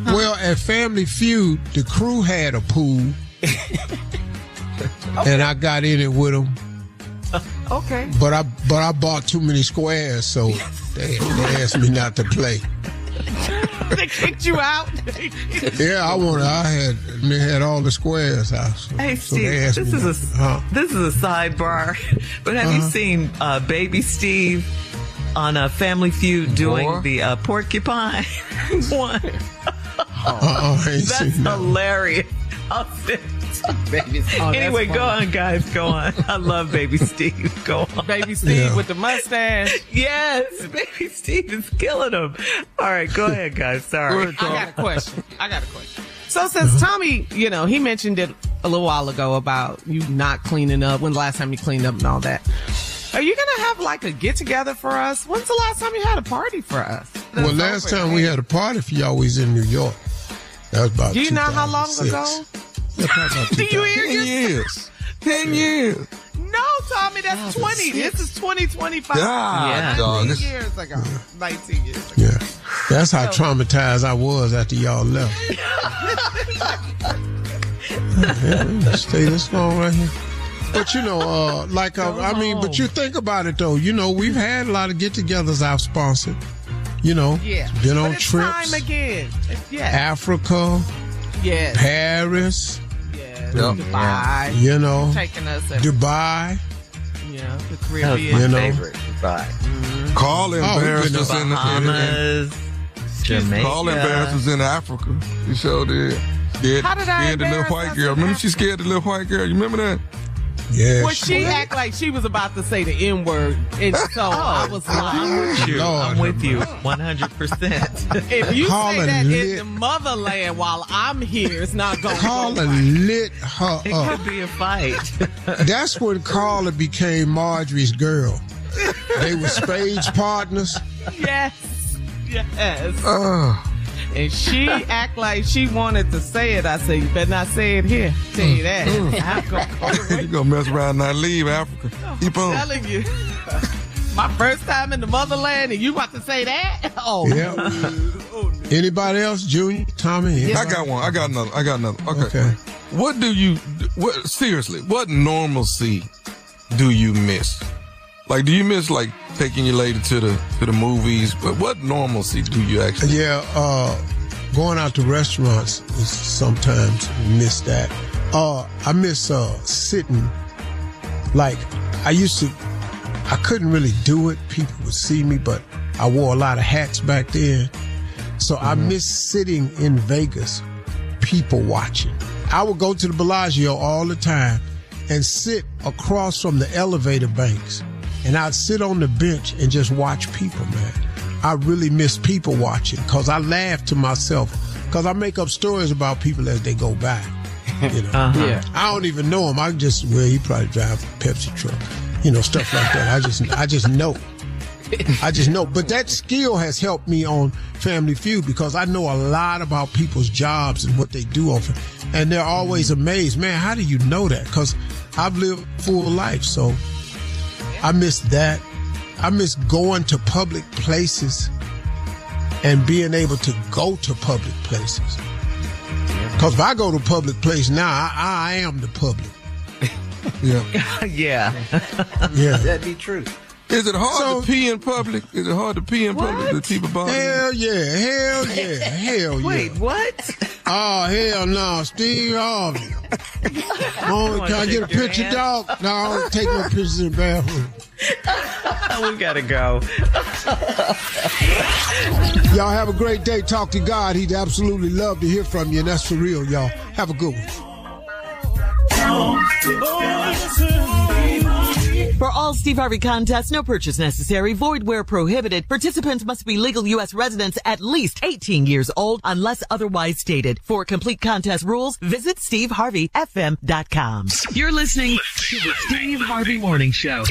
Well, at Family Feud, the crew had a pool. And I got in it with them. Okay. But I bought too many squares, so they asked me not to play. They kicked you out. Yeah, I had all the squares out. So, Hey, so Steve, they asked this me is not to. this is a sidebar, but have you seen Baby Steve on a Family Feud doing More? the porcupine one? I ain't That's seen that. hilarious. I'll send Anyway, go on, guys. Go on. I love Baby Steve. Go on. Baby Steve with the mustache. Yes, Baby Steve is killing him. All right, go ahead, guys. Sorry. I got a question. So since Tommy, he mentioned it a little while ago about you not cleaning up, when's the last time you cleaned up and all that. Are you going to have like a get together for us? When's the last time you had a party for us? Well, last time we had a party for y'all, we was in New York. That was about Do you know how long 2006. ago? Yeah, probably about Do you hear 10 years. 10 years. No, Tommy, that's 20. This is 2025. Yeah, dog. 19 years ago. 19 years ago. Yeah. That's how traumatized I was after y'all left. Stay this long right here. But you know, but you think about it though. You know, we've had a lot of get-togethers I've sponsored. You know, been on trips. Time again. Africa. Yes. Paris. Yes. Dubai. You know, taking us Dubai. Yeah, the Caribbean. That was my favorite. Dubai. Mm-hmm. Carl embarrassed us in the Bahamas, Jamaica. Carl embarrassed us in Africa. She sure did. Scared the little white girl. Remember she scared the little white girl? You remember that? Yeah. Well, she act like she was about to say the N-word, and so I was like, I'm with you 100%. If you Carla say that lit. in the motherland while I'm here, it's not going to Carla lit her It up. could be a fight. That's when Carla became Marjorie's girl. They were stage partners. Yes. And she act like she wanted to say it. I said, you better not say it here. Tell you that. You're going to mess around and not leave Africa. Keep on. I'm telling you. My first time in the motherland, and you about to say that? Oh, yeah. Anybody else? Junior? Tommy? Anybody? I got one. I got another. Okay. Seriously, what normalcy do you miss? Like, do you miss, like, taking your lady to the movies? But what normalcy do you actually? Yeah, going out to restaurants is sometimes miss that. I miss sitting. Like, I couldn't really do it. People would see me, but I wore a lot of hats back then. So I miss sitting in Vegas, people watching. I would go to the Bellagio all the time and sit across from the elevator banks. And I'd sit on the bench and just watch people, man. I really miss people watching because I laugh to myself because I make up stories about people as they go by. You know, I don't even know him. I just, he probably drive a Pepsi truck, you know, stuff like that. I just know. I just know. But that skill has helped me on Family Feud because I know a lot about people's jobs and what they do often. And they're always amazed, man, how do you know that? Because I've lived a full life, so I miss that. I miss going to public places and being able to go to public places. Because if I go to a public place now, I am the public. Yeah. That'd be true. Is it hard to pee in public? Is it hard to pee in public with people bother you? Hell yeah. Wait, what? Oh, hell no. Steve Harvey. Can I get a picture, dog? No, I don't take no pictures in the bathroom. We gotta go. Y'all have a great day. Talk to God. He'd absolutely love to hear from you, and that's for real, y'all. Have a good one. For all Steve Harvey contests, no purchase necessary, void where prohibited. Participants must be legal U.S. residents at least 18 years old unless otherwise stated. For complete contest rules, visit SteveHarveyFM.com. You're listening to the Steve Harvey Morning Show.